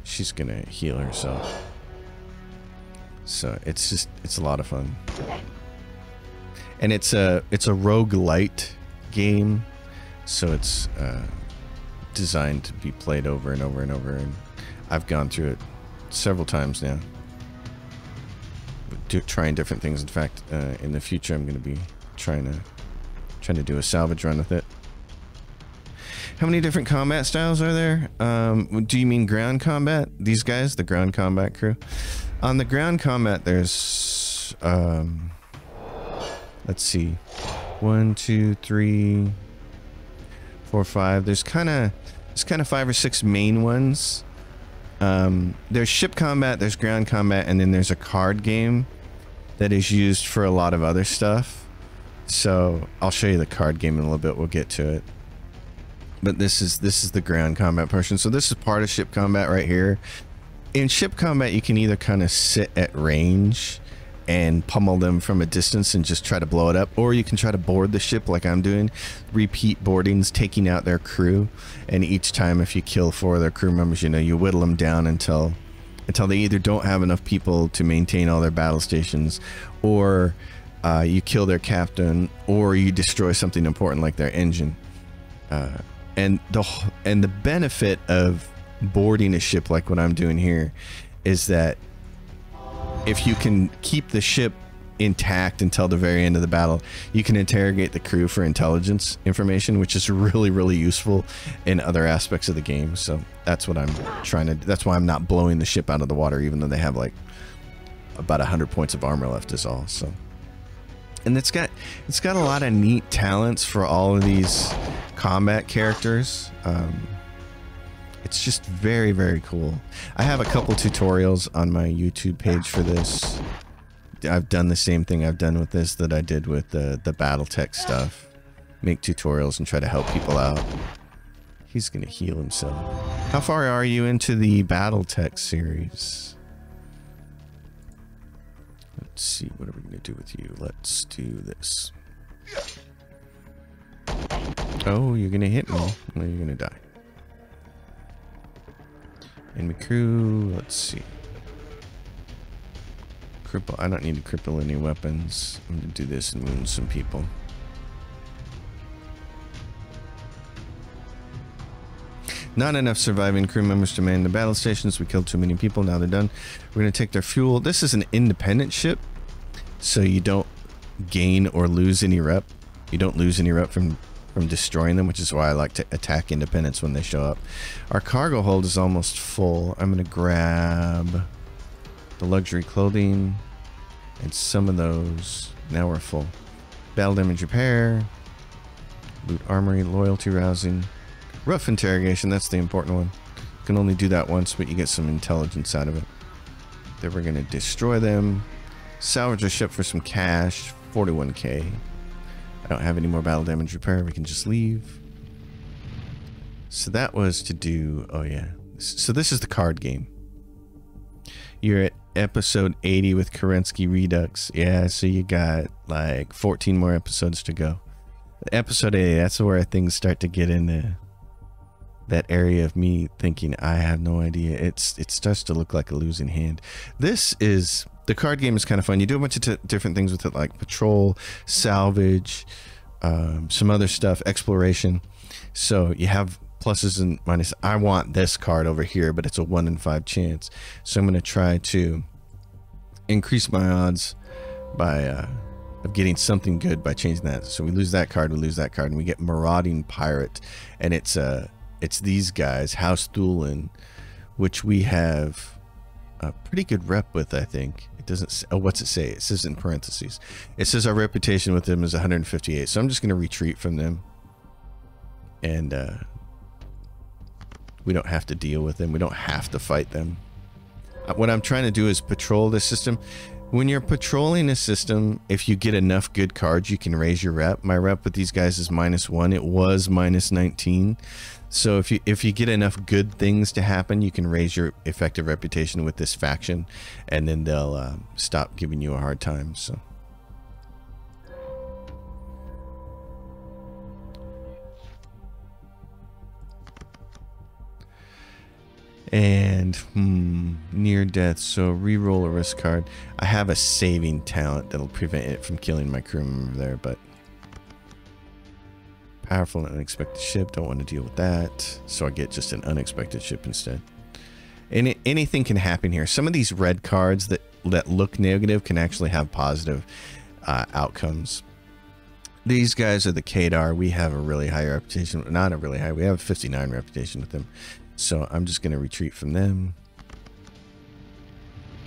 She's gonna heal herself. So it's a lot of fun. And it's a roguelite game. So it's designed to be played over and over and over, and I've gone through it several times now, trying different things. In fact, in the future I'm going to be trying to do a salvage run with it. How many different combat styles are there? Do you mean ground combat? These guys, the ground combat crew? On the ground combat, there's let's see, 1, 2, 3, 4, 5. There's kind of 5 or 6 main ones. There's ship combat, there's ground combat, and then there's a card game that is used for a lot of other stuff. So I'll show you the card game in a little bit. We'll get to it. But this is the ground combat portion. So this is part of ship combat right here. In ship combat, you can either kind of sit at range and pummel them from a distance and just try to blow it up, or you can try to board the ship like I'm doing, repeat boardings, taking out their crew, and each time if you kill 4 of their crew members, you know, you whittle them down until they either don't have enough people to maintain all their battle stations, or you kill their captain, or you destroy something important like their engine. And the benefit of boarding a ship like what I'm doing here is that if you can keep the ship intact until the very end of the battle, you can interrogate the crew for intelligence information, which is really, really useful in other aspects of the game. So that's what I'm trying to do. That's why I'm not blowing the ship out of the water, even though they have like about 100 points of armor left is all. So, and it's got a lot of neat talents for all of these combat characters. It's just very, very cool. I have a couple tutorials on my YouTube page for this. I've done the same thing I've done with this that I did with the Battletech stuff. Make tutorials and try to help people out. He's gonna heal himself. How far are you into the Battletech series? Let's see, what are we gonna do with you? Let's do this. Oh, you're gonna hit me. Well, you're gonna die. Enemy crew, let's see. Cripple, I don't need to cripple any weapons. I'm gonna do this and wound some people. Not enough surviving crew members to man the battle stations. We killed too many people, now they're done. We're gonna take their fuel. This is an independent ship, so you don't gain or lose any rep. You don't lose any rep from destroying them, which is why I like to attack independents when they show up. Our cargo hold is almost full. I'm gonna grab the luxury clothing and some of those. Now we're full. Battle damage repair, loot armory, loyalty rousing, rough interrogation. That's the important one. You can only do that once, but you get some intelligence out of it. Then we're gonna destroy them, salvage a ship for some cash, 41k. I don't have any more battle damage repair. We can just leave. So that was to do... Oh, yeah. So this is the card game. You're at episode 80 with Kerensky Redux. Yeah, so you got like 14 more episodes to go. Episode 80, that's where things start to get into that area of me thinking, I have no idea. It starts to look like a losing hand. This is... The card game is kind of fun. You do a bunch of different things with it, like patrol, salvage, some other stuff, exploration. So you have pluses and minuses. I want this card over here, but it's a 1 in 5 chance. So I'm going to try to increase my odds by of getting something good by changing that. So we lose that card, and we get Marauding Pirate, and it's these guys, House Thulin, which we have a pretty good rep with, I think. It doesn't... Oh, what's it say? It says in parentheses. It says our reputation with them is 158. So I'm just going to retreat from them. And we don't have to deal with them. We don't have to fight them. What I'm trying to do is patrol the system. When you're patrolling a system, if you get enough good cards, you can raise your rep. My rep with these guys is -1. It was -19. So if you get enough good things to happen, you can raise your effective reputation with this faction, and then they'll stop giving you a hard time. So. And near death, so re-roll a risk card. I have a saving talent that'll prevent it from killing my crew member there, but powerful and unexpected ship, don't want to deal with that, so I get just an unexpected ship instead. And anything can happen here. Some of these red cards that look negative can actually have positive outcomes. These guys are the Kadar. We have a really high reputation. Not a really high, we have a 59 reputation with them. So I'm just going to retreat from them.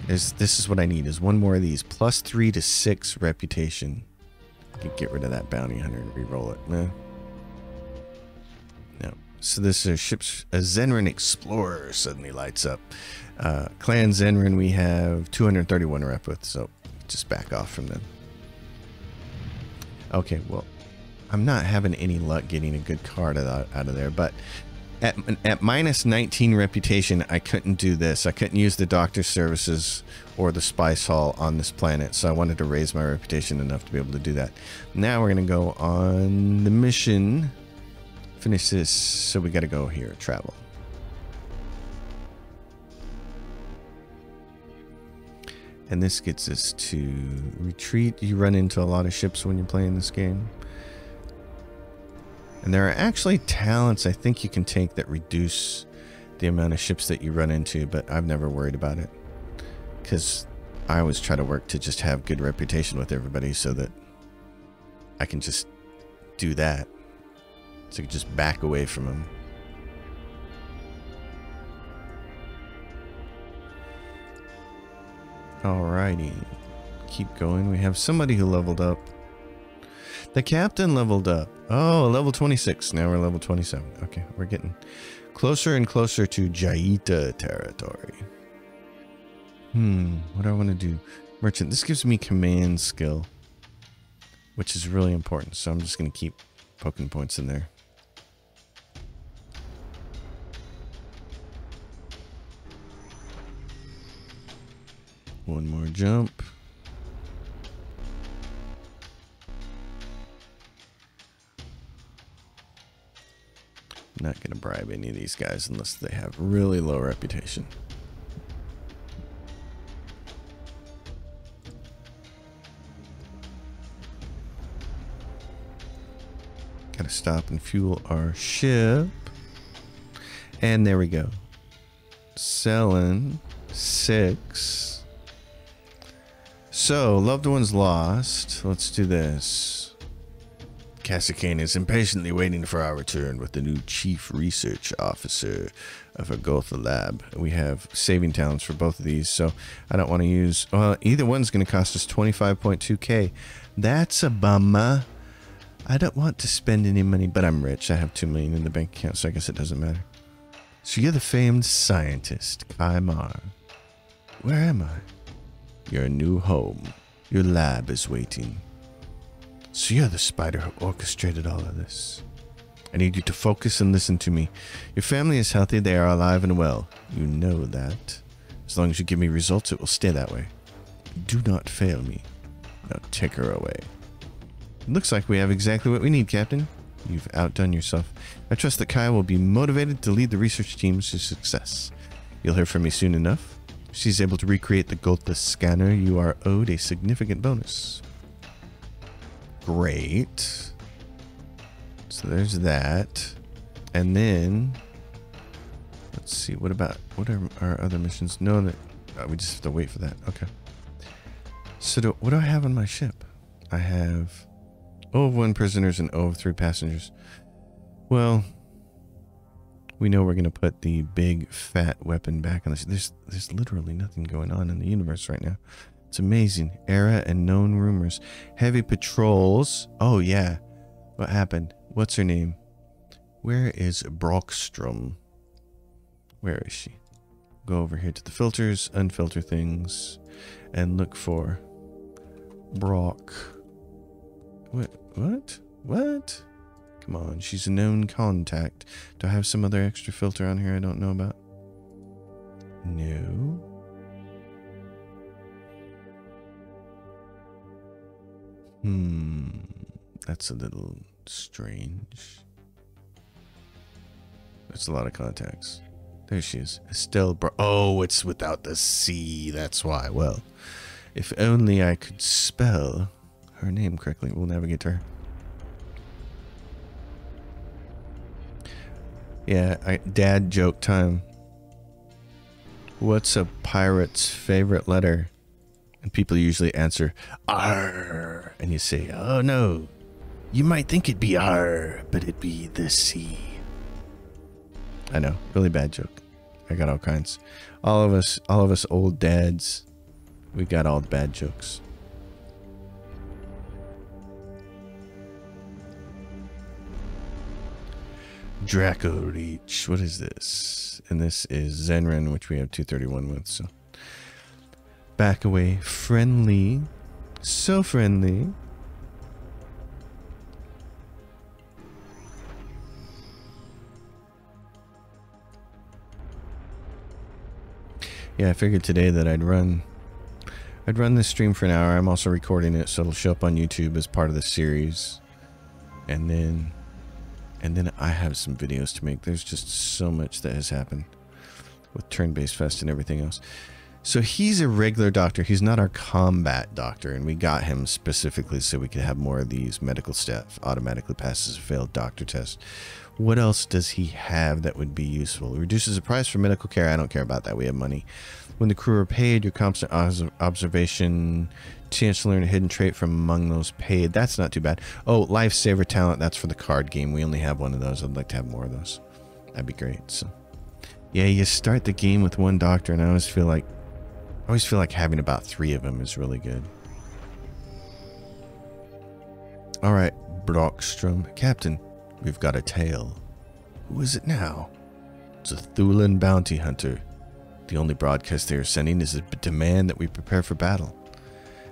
This is what I need, is one more of these. +3 to 6 reputation. I can get rid of that bounty hunter and re-roll it. No. So this is a Zenrin Explorer suddenly lights up. Clan Zenrin we have 231 rep with, so just back off from them. Okay, well, I'm not having any luck getting a good card out of there, but at -19 reputation, I couldn't do this. I couldn't use the doctor's services or the spice hall on this planet, so I wanted to raise my reputation enough to be able to do that. Now we're going to go on the mission. Finish this, so we got to go here, travel. And this gets us to retreat. You run into a lot of ships when you're playing this game. And there are actually talents I think you can take that reduce the amount of ships that you run into, but I've never worried about it, because I always try to work to just have good reputation with everybody so that I can just do that. So you can just back away from them. Alrighty. Keep going. We have somebody who leveled up. The captain leveled up. Oh, level 26. Now we're level 27. Okay, we're getting closer and closer to Jaita territory. What do I want to do? Merchant. This gives me command skill, which is really important. So I'm just going to keep poking points in there. One more jump. grab any of these guys unless they have really low reputation. Gotta stop and fuel our ship. And there we go. Selling 6. So, loved ones lost. Let's do this. Kasrkyn is impatiently waiting for our return with the new chief research officer of Agotha Lab. We have saving talents for both of these, so I don't want to use... Well, either one's going to cost us 25.2k. That's a bummer. I don't want to spend any money, but I'm rich. I have 2 million in the bank account, so I guess it doesn't matter. So you're the famed scientist, Kai Mar. Where am I? Your new home. Your lab is waiting. So you're the spider who orchestrated all of this. I need you to focus and listen to me. Your family is healthy. They are alive and well. You know that. As long as you give me results, it will stay that way. Do not fail me. Now take her away. It looks like we have exactly what we need, Captain. You've outdone yourself. I trust that Kai will be motivated to lead the research teams to success. You'll hear from me soon enough. If she's able to recreate the Gotha scanner, you are owed a significant bonus. Great. So there's that. And then... Let's see, what are our other missions? No, that we just have to wait for that. Okay. So what do I have on my ship? I have... 0 of 1 prisoners and 0 of 3 passengers. Well, we know we're going to put the big fat weapon back on this. There's literally nothing going on in the universe right now. It's amazing. Era and known rumors. Heavy patrols. Oh, yeah. What happened? What's her name? Where is Brockstrom? Where is she? Go over here to the filters, unfilter things, and look for Brock. What? Come on, she's a known contact. Do I have some other extra filter on here I don't know about? No. That's a little strange. That's a lot of contacts. There she is. Estelle Oh, it's without the C. That's why. Well, if only I could spell her name correctly. We'll navigate to her. Yeah, dad joke time. What's a pirate's favorite letter? And people usually answer R. And you say, oh no, you might think it'd be R, but it'd be the C. I know, really bad joke. I got all kinds. All of us old dads, we got all the bad jokes. Draco Reach. What is this? And this is Zenren, which we have 231 with, so. Back away. Friendly. So friendly. Yeah, I figured today that I'd run this stream for an hour. I'm also recording it, so it'll show up on YouTube as part of the series. And then I have some videos to make. There's just so much that has happened with Turn-Based Fest and everything else. So he's a regular doctor. He's not our combat doctor, and we got him specifically so we could have more of these medical staff. Automatically passes a failed doctor test. What else does he have that would be useful? Reduces the price for medical care. I don't care about that. We have money. When the crew are paid, your constant observation, chance to learn a hidden trait from among those paid. That's not too bad. Oh, lifesaver talent. That's for the card game. We only have one of those. I'd like to have more of those. That'd be great. So, yeah, you start the game with one doctor, and I always feel like having about 3 of them is really good. All right, Brockstrom. Captain, we've got a tale. Who is it now? It's a Thulan bounty hunter. The only broadcast they are sending is a demand that we prepare for battle.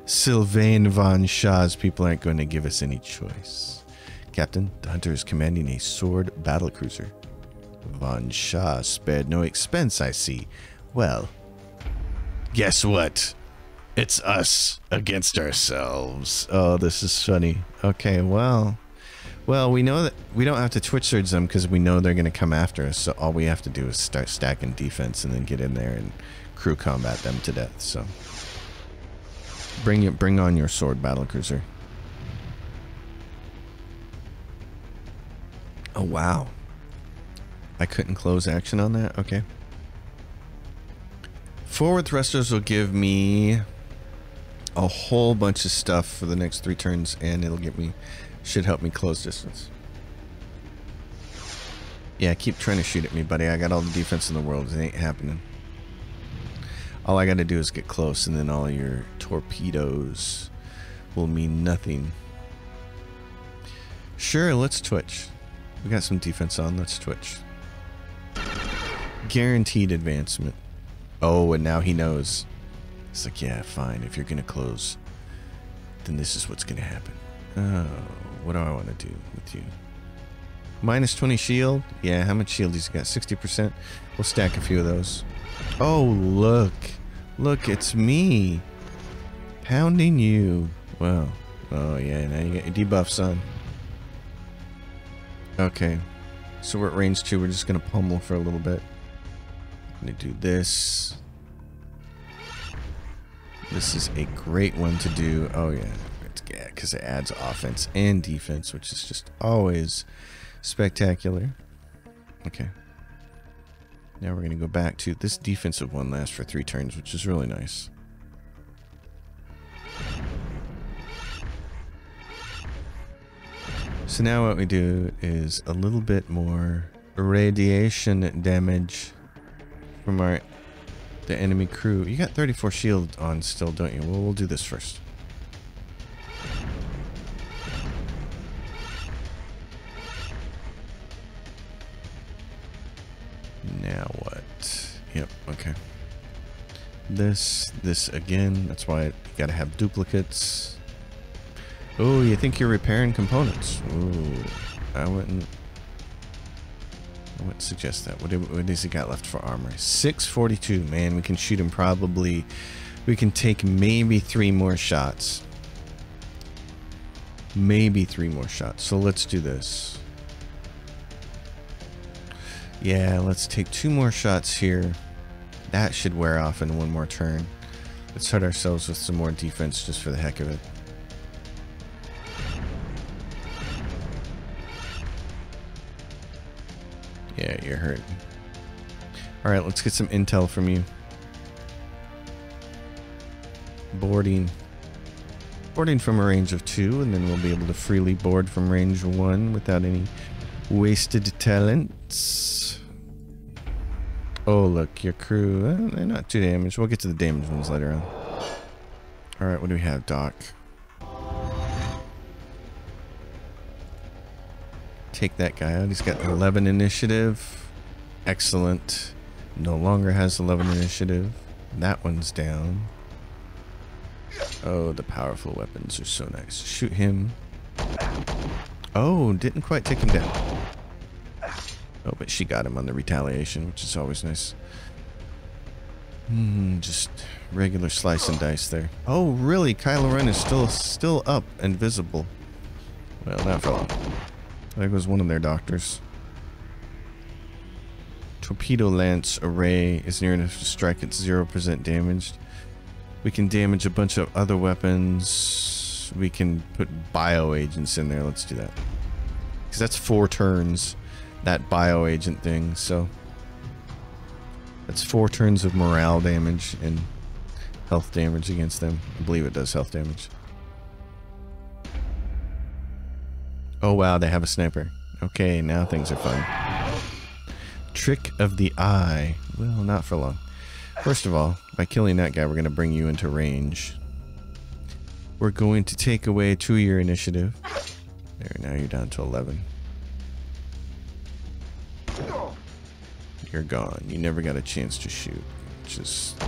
Sylvain von Shaw's people aren't going to give us any choice. Captain, the hunter is commanding a sword battlecruiser. Von Shaw spared no expense, I see. Well, guess what? It's us against ourselves. Oh, this is funny. Okay, well, Well, we know that we don't have to Twitch surge them because we know they're going to come after us. So all we have to do is start stacking defense and then get in there and crew combat them to death. So bring on your sword, battlecruiser. Oh wow, I couldn't close action on that. Okay. Forward thrusters will give me a whole bunch of stuff for the next 3 turns, and it'll get me, should help me close distance. Yeah, keep trying to shoot at me, buddy. I got all the defense in the world. It ain't happening. All I gotta do is get close, and then all your torpedoes will mean nothing. Sure, let's Twitch. We got some defense on. Let's Twitch. Guaranteed advancement. Oh, and now he knows. It's like, yeah, fine. If you're gonna close, then this is what's gonna happen. Oh, what do I want to do with you? Minus 20 shield. Yeah, how much shield he's got? 60%. We'll stack a few of those. Oh, look. Look, it's me. Pounding you. Wow. Oh, yeah, now you get your debuffs on. Okay. So we're at range 2. We're just going to pummel for a little bit. I'm going to do this. This is a great one to do. Oh, yeah. Yeah, because it adds offense and defense, which is just always spectacular. Okay. Now we're going to go back to this defensive one lasts for 3 turns, which is really nice. So now what we do is a little bit more radiation damage from the enemy crew. You got 34 shield on still, don't you? Well, we'll do this first. Now what? Yep, okay. This again, that's why you gotta have duplicates. Oh, you think you're repairing components? Ooh, I wouldn't suggest that. What does he got left for armor? 642. Man, we can shoot him probably. We can take maybe 3 more shots. Maybe 3 more shots. So let's do this. Yeah, let's take 2 more shots here. That should wear off in 1 more turn. Let's hurt ourselves with some more defense just for the heck of it. Yeah, you're hurt. Alright, let's get some intel from you. Boarding. Boarding from a range of 2, and then we'll be able to freely board from range 1 without any wasted talents. Oh, look, your crew, they're not too damaged. We'll get to the damaged ones later on. Alright, what do we have, Doc? Take that guy out. He's got 11 initiative. Excellent. No longer has 11 initiative. That one's down. Oh, the powerful weapons are so nice. Shoot him. Oh, didn't quite take him down. Oh, but she got him on the retaliation, which is always nice. Just regular slice and dice there. Oh, really? Kylo Ren is still up and visible. Well, not for long. There goes one of their doctors. Torpedo Lance Array is near enough to strike at 0% damaged. We can damage a bunch of other weapons. We can put bio agents in there. Let's do that. Because that's 4 turns, that bio agent thing. So that's 4 turns of morale damage and health damage against them. I believe it does health damage. Oh wow, they have a sniper. Okay, now things are fun. Trick of the eye. Well, not for long. First of all, by killing that guy, we're going to bring you into range. We're going to take away 2 of your initiative. There, now you're down to 11. You're gone. You never got a chance to shoot. Just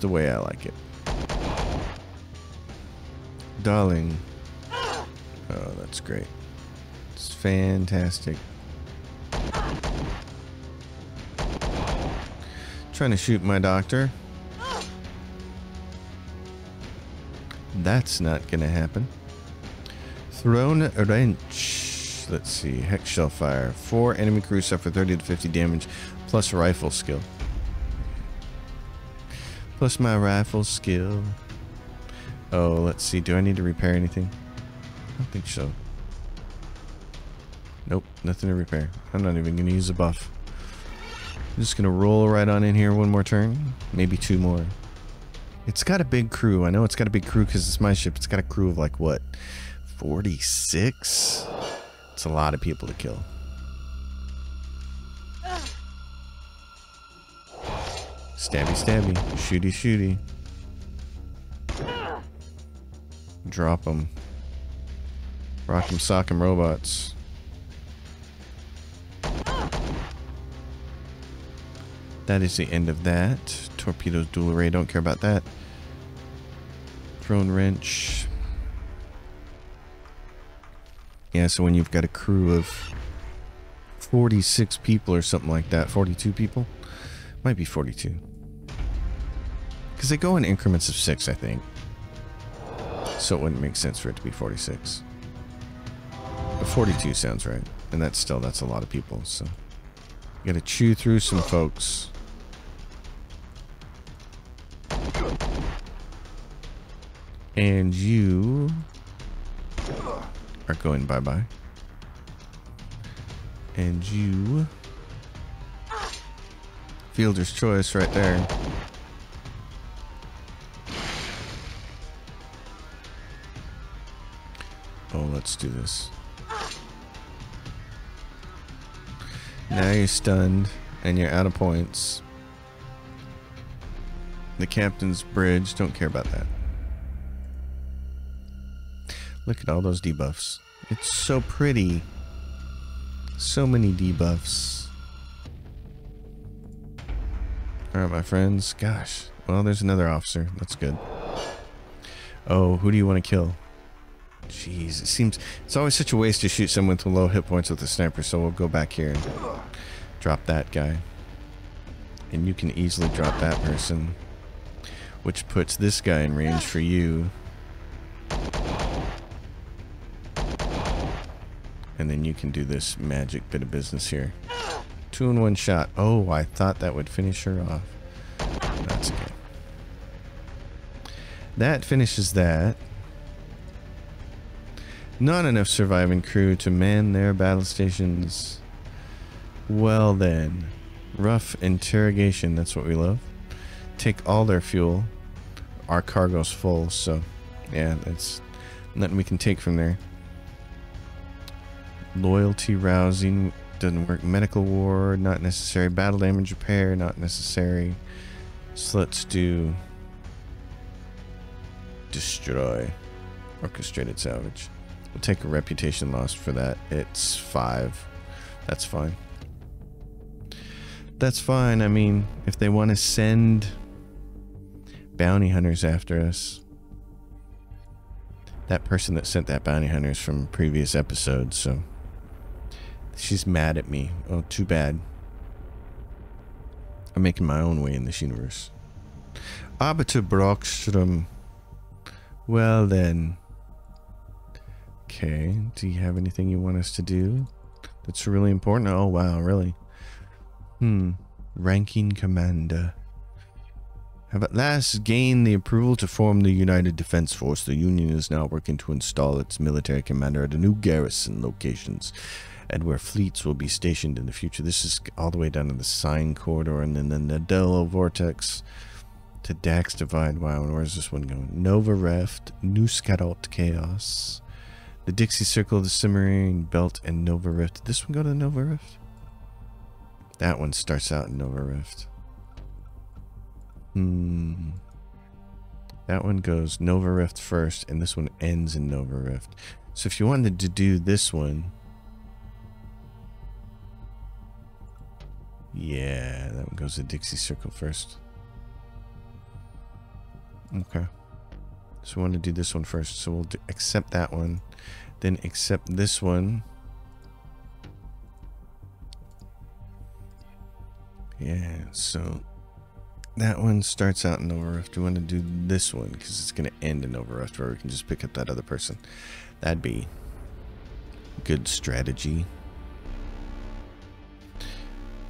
the way I like it. Darling. Oh, that's great. It's fantastic. Trying to shoot my doctor. That's not gonna happen. Throne wrench. Let's see. Hex shell fire. 4 enemy crew suffer 30 to 50 damage plus rifle skill. Plus my rifle skill. Oh, let's see. Do I need to repair anything? I don't think so. Nope, nothing to repair. I'm not even going to use a buff. I'm just going to roll right on in here one more turn. Maybe 2 more. It's got a big crew. I know it's got a big crew because it's my ship. It's got a crew of like, what? 46? It's a lot of people to kill. Stabby, stabby. Shooty, shooty. Drop them. Rock 'em, sock 'em, robots. That is the end of that. Torpedoes, dual array, don't care about that. Drone wrench. Yeah, so when you've got a crew of 46 people or something like that, 42 people? Might be 42. Because they go in increments of 6, I think. So it wouldn't make sense for it to be 46. But 42 sounds right. And that's a lot of people, so. You gotta chew through some folks. And you are going bye-bye. And you... Fielder's choice right there. Oh, let's do this. Now you're stunned, and you're out of points. The captain's bridge, don't care about that. Look at all those debuffs. It's so pretty. So many debuffs. Alright, my friends. Gosh. Well, there's another officer. That's good. Oh, who do you want to kill? Jeez, it seems... It's always such a waste to shoot someone with low hit points with a sniper, so we'll go back here and drop that guy. And you can easily drop that person. Which puts this guy in range for you. And then you can do this magic bit of business here. 2 in 1 shot. Oh, I thought that would finish her off. That's okay. That finishes that. Not enough surviving crew to man their battle stations. Well then. Rough interrogation. That's what we love. Take all their fuel. Our cargo's full, so yeah, that's nothing we can take from there. Loyalty rousing doesn't work. Medical ward, not necessary. Battle damage repair, not necessary. So let's do destroy. Orchestrated salvage. We'll take a reputation loss for that. It's 5. That's fine. That's fine. I mean, if they want to send bounty hunters after us. That person that sent that bounty hunters from previous episodes, so she's mad at me. Oh, too bad. I'm making my own way in this universe. Arbiter Brockstrom. Well then. Okay, do you have anything you want us to do that's really important? Oh wow, really? Ranking commander. Have at last gained the approval to form the United Defense Force. The Union is now working to install its military commander at a new garrison locations and where fleets will be stationed in the future. This is all the way down to the Sign Corridor and then the Nadella Vortex to Dax Divide. Wow, and where's this one going? Nova Rift, New Scarot Chaos, the Dixie Circle, the Cimmerian Belt, and Nova Rift. Did this one go to Nova Rift? That one starts out in Nova Rift. That one goes Nova Rift first, and this one ends in Nova Rift. So if you wanted to do this one, yeah, that one goes to Dixie Circle first. Okay. So we want to do this one first. So we'll accept that one, then accept this one. Yeah, so that one starts out in Nova Rift. We want to do this one because it's going to end in Nova Rift where we can just pick up that other person. That'd be Good strategy.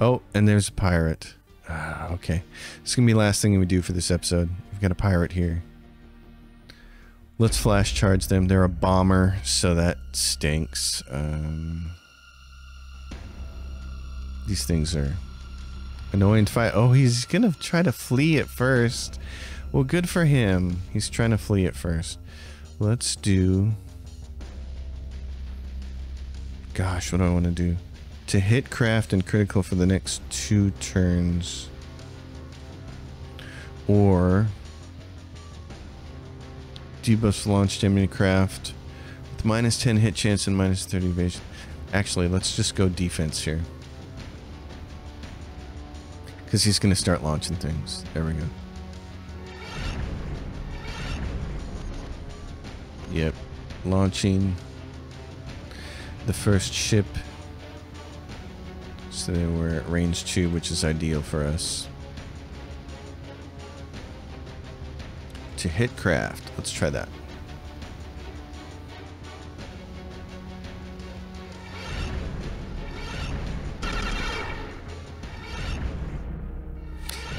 Oh, and there's a pirate. Okay. This is going to be the last thing we do for this episode. We've got a pirate here. Let's flash charge them. They're a bomber, so that stinks. These things are annoying to fight. Oh, he's going to try to flee at first. Well, good for him. He's trying to flee at first. Let's do... Gosh, what do I want to do? To hit craft and critical for the next 2 turns. Or... debuffs launched enemy craft with minus 10 hit chance and minus 30 evasion. Actually, let's just go defense here. Because he's going to start launching things. There we go. Yep. Launching the first ship. So we're at range 2, which is ideal for us. To hit craft. Let's try that.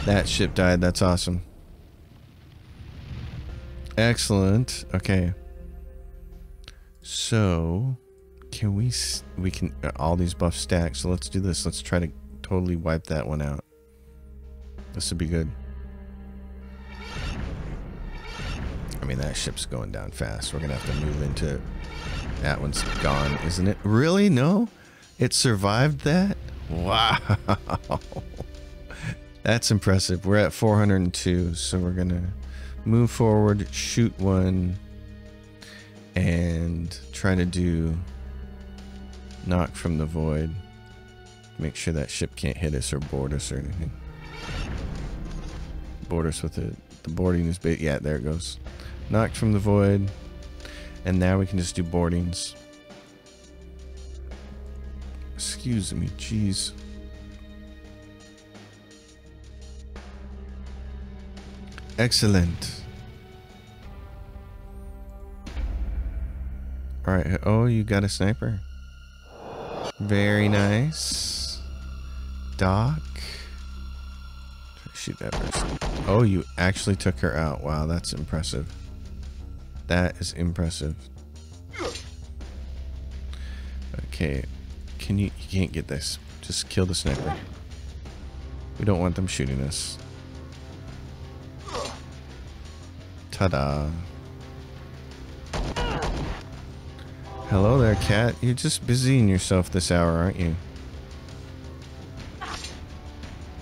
That ship died. That's awesome. Excellent. Okay. So, can we can all these buffs stack. So let's do this. Let's try to totally wipe that one out. This would be good. I mean, that ship's going down fast. We're going to have to move into... That one's gone, isn't it? Really? No? It survived that? Wow. That's impressive. We're at 402, so we're going to move forward, shoot one, and try to do knock from the void. Make sure that ship can't hit us or board us or anything. Board us with it. The boarding is big. Yeah, there it goes. Knocked from the void. And now we can just do boardings. Excuse me, jeez. Excellent. Alright, oh, you got a sniper. Very nice. Doc. Shoot that person. Oh, you actually took her out. Wow, that's impressive. That is impressive. Okay. You can't get this. Just kill the sniper. We don't want them shooting us. Ta-da. Hello there, cat. You're just busying yourself this hour, aren't you?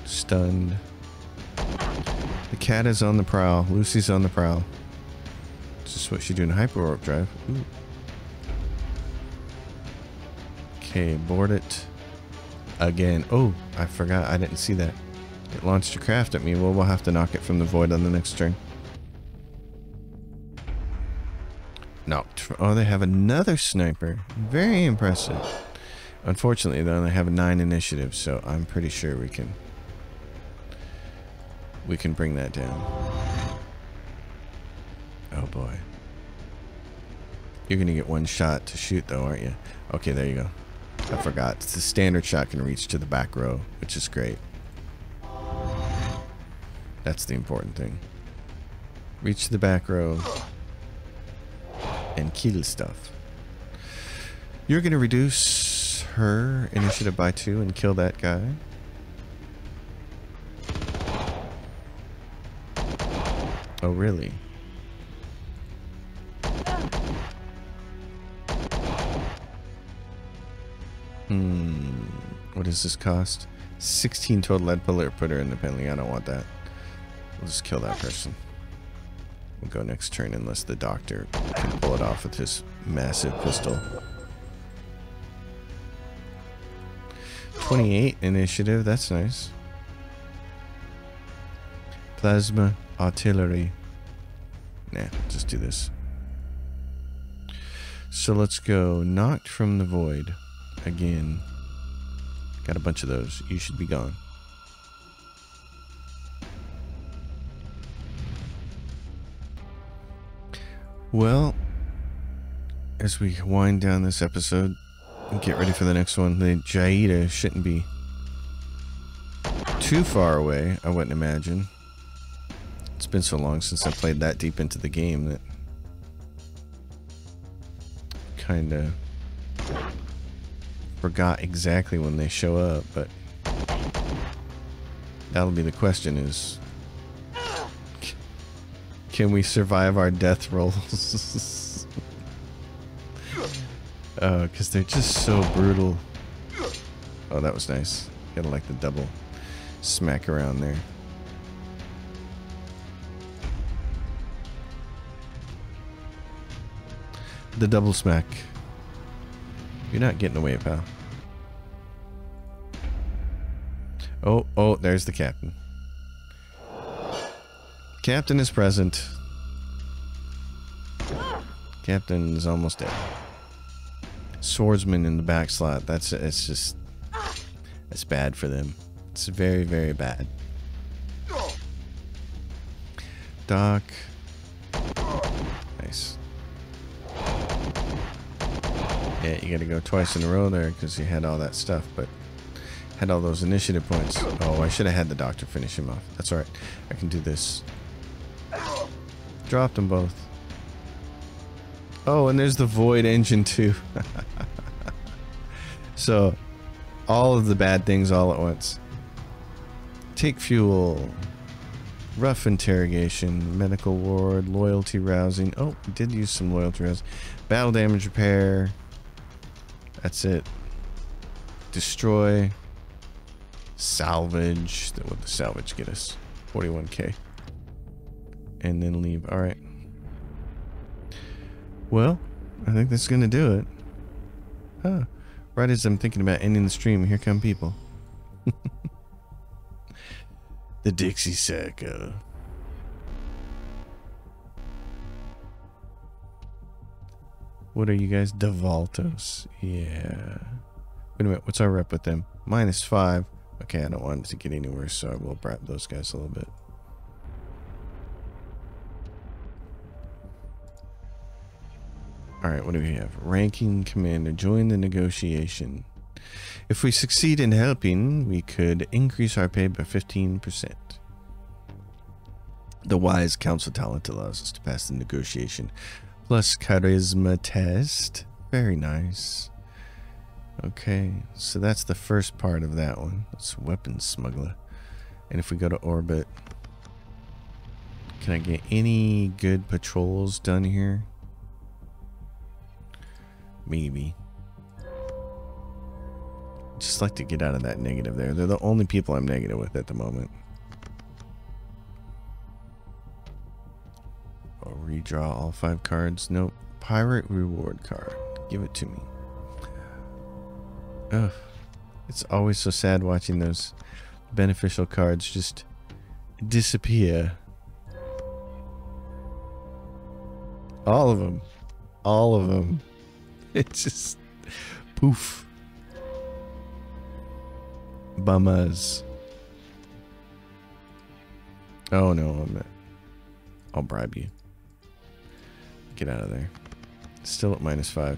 Stunned. The cat is on the prowl. Lucy's on the prowl. This is what she's doing. Hyper warp drive. Ooh. Okay, board it. Again. Oh, I forgot. I didn't see that. It launched a craft at me. Well, we'll have to knock it from the void on the next turn. Knocked. Oh, they have another sniper. Very impressive. Unfortunately, though, they have a 9 initiative, so I'm pretty sure we can bring that down. Oh boy. You're gonna get one shot to shoot though, aren't you? Okay, there you go. I forgot. It's the standard shot can reach to the back row, which is great. That's the important thing. Reach to the back row and kill stuff. You're gonna reduce her initiative by 2 and kill that guy. Oh, really? What does this cost? 16 total lead bullet. Put her in the penalty. I don't want that. We'll just kill that person. We'll go next turn unless the doctor can pull it off with his massive pistol. 28 initiative. That's nice. Plasma artillery. Nah, just do this. So let's go. Knocked from the void. Again. Got a bunch of those. You should be gone. Well, as we wind down this episode, Get ready for the next one. The Jaida shouldn't be too far away, I wouldn't imagine. It's been so long since I played that deep into the game that kinda forgot exactly when they show up, but that'll be the question is, can we survive our death rolls? Because they're just so brutal. Oh, that was nice. Gotta like the double smack around there. The double smack. You're not getting away, pal. Oh, there's the captain. Captain is present. Captain is almost dead. Swordsman in the back slot. It's bad for them. It's very, very bad. Doc. Nice. Yeah, you gotta go twice in a row there because you had all that stuff, but had all those initiative points. Oh, I should have had the doctor finish him off. That's alright. I can do this. Dropped them both. Oh, and there's the Void Engine too. So, all of the bad things all at once. Take fuel. Rough interrogation. Medical ward. Loyalty rousing. Oh, we did use some loyalty rousing. Battle damage repair. That's it. Destroy. Salvage. What would the salvage get us? 41k. And then leave. Alright. Well, I think that's gonna do it. Huh. Right as I'm thinking about ending the stream, here come people. The Dixie Sacker. What are you guys? Devaltos. Yeah. Wait a minute. What's our rep with them? -5. Okay, I don't want it to get any worse, so I will bribe those guys a little bit. Alright, what do we have? Ranking commander. Join the negotiation. If we succeed in helping, we could increase our pay by 15%. The wise council talent allows us to pass the negotiation. Plus charisma test. Very nice. Okay, so that's the first part of that one. That's weapons smuggler. And if we go to orbit, can I get any good patrols done here? Maybe. Just like to get out of that negative there. They're the only people I'm negative with at the moment. Oh, redraw all 5 cards. Nope. Pirate reward card. Give it to me. Ugh. It's always so sad watching those beneficial cards just disappear. All of them. All of them. It's just poof. Bummers. Oh no, I'll bribe you. Get out of there. Still at -5.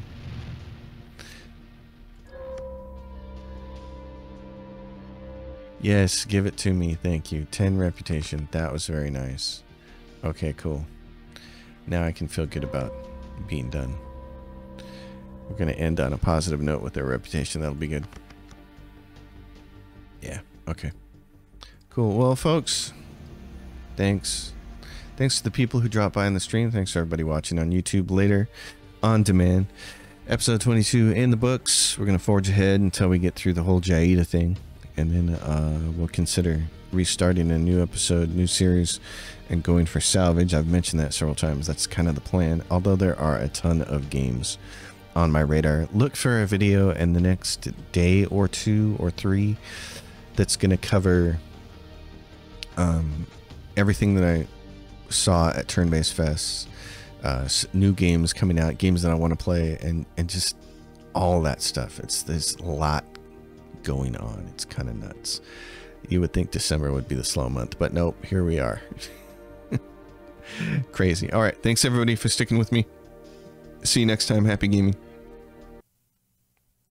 Yes, give it to me. Thank you. 10 reputation. That was very nice. Okay, cool. Now I can feel good about being done. We're going to end on a positive note with their reputation. That'll be good. Yeah, okay. Cool. Well, folks, thanks. Thanks to the people who dropped by on the stream. Thanks to everybody watching on YouTube later on demand. Episode 22 in the books. We're going to forge ahead until we get through the whole Jaida thing. And then we'll consider restarting a new episode, new series, and going for salvage. I've mentioned that several times. That's kind of the plan. Although there are a ton of games on my radar. Look for a video in the next day or 2 or 3 that's going to cover everything that I saw at Turn-Based Fest, new games coming out, games that I want to play, and just all that stuff. There's a lot going on. It's kind of nuts. You would think December would be the slow month, but nope, here we are. Crazy. All right, thanks everybody for sticking with me. See you next time. Happy gaming.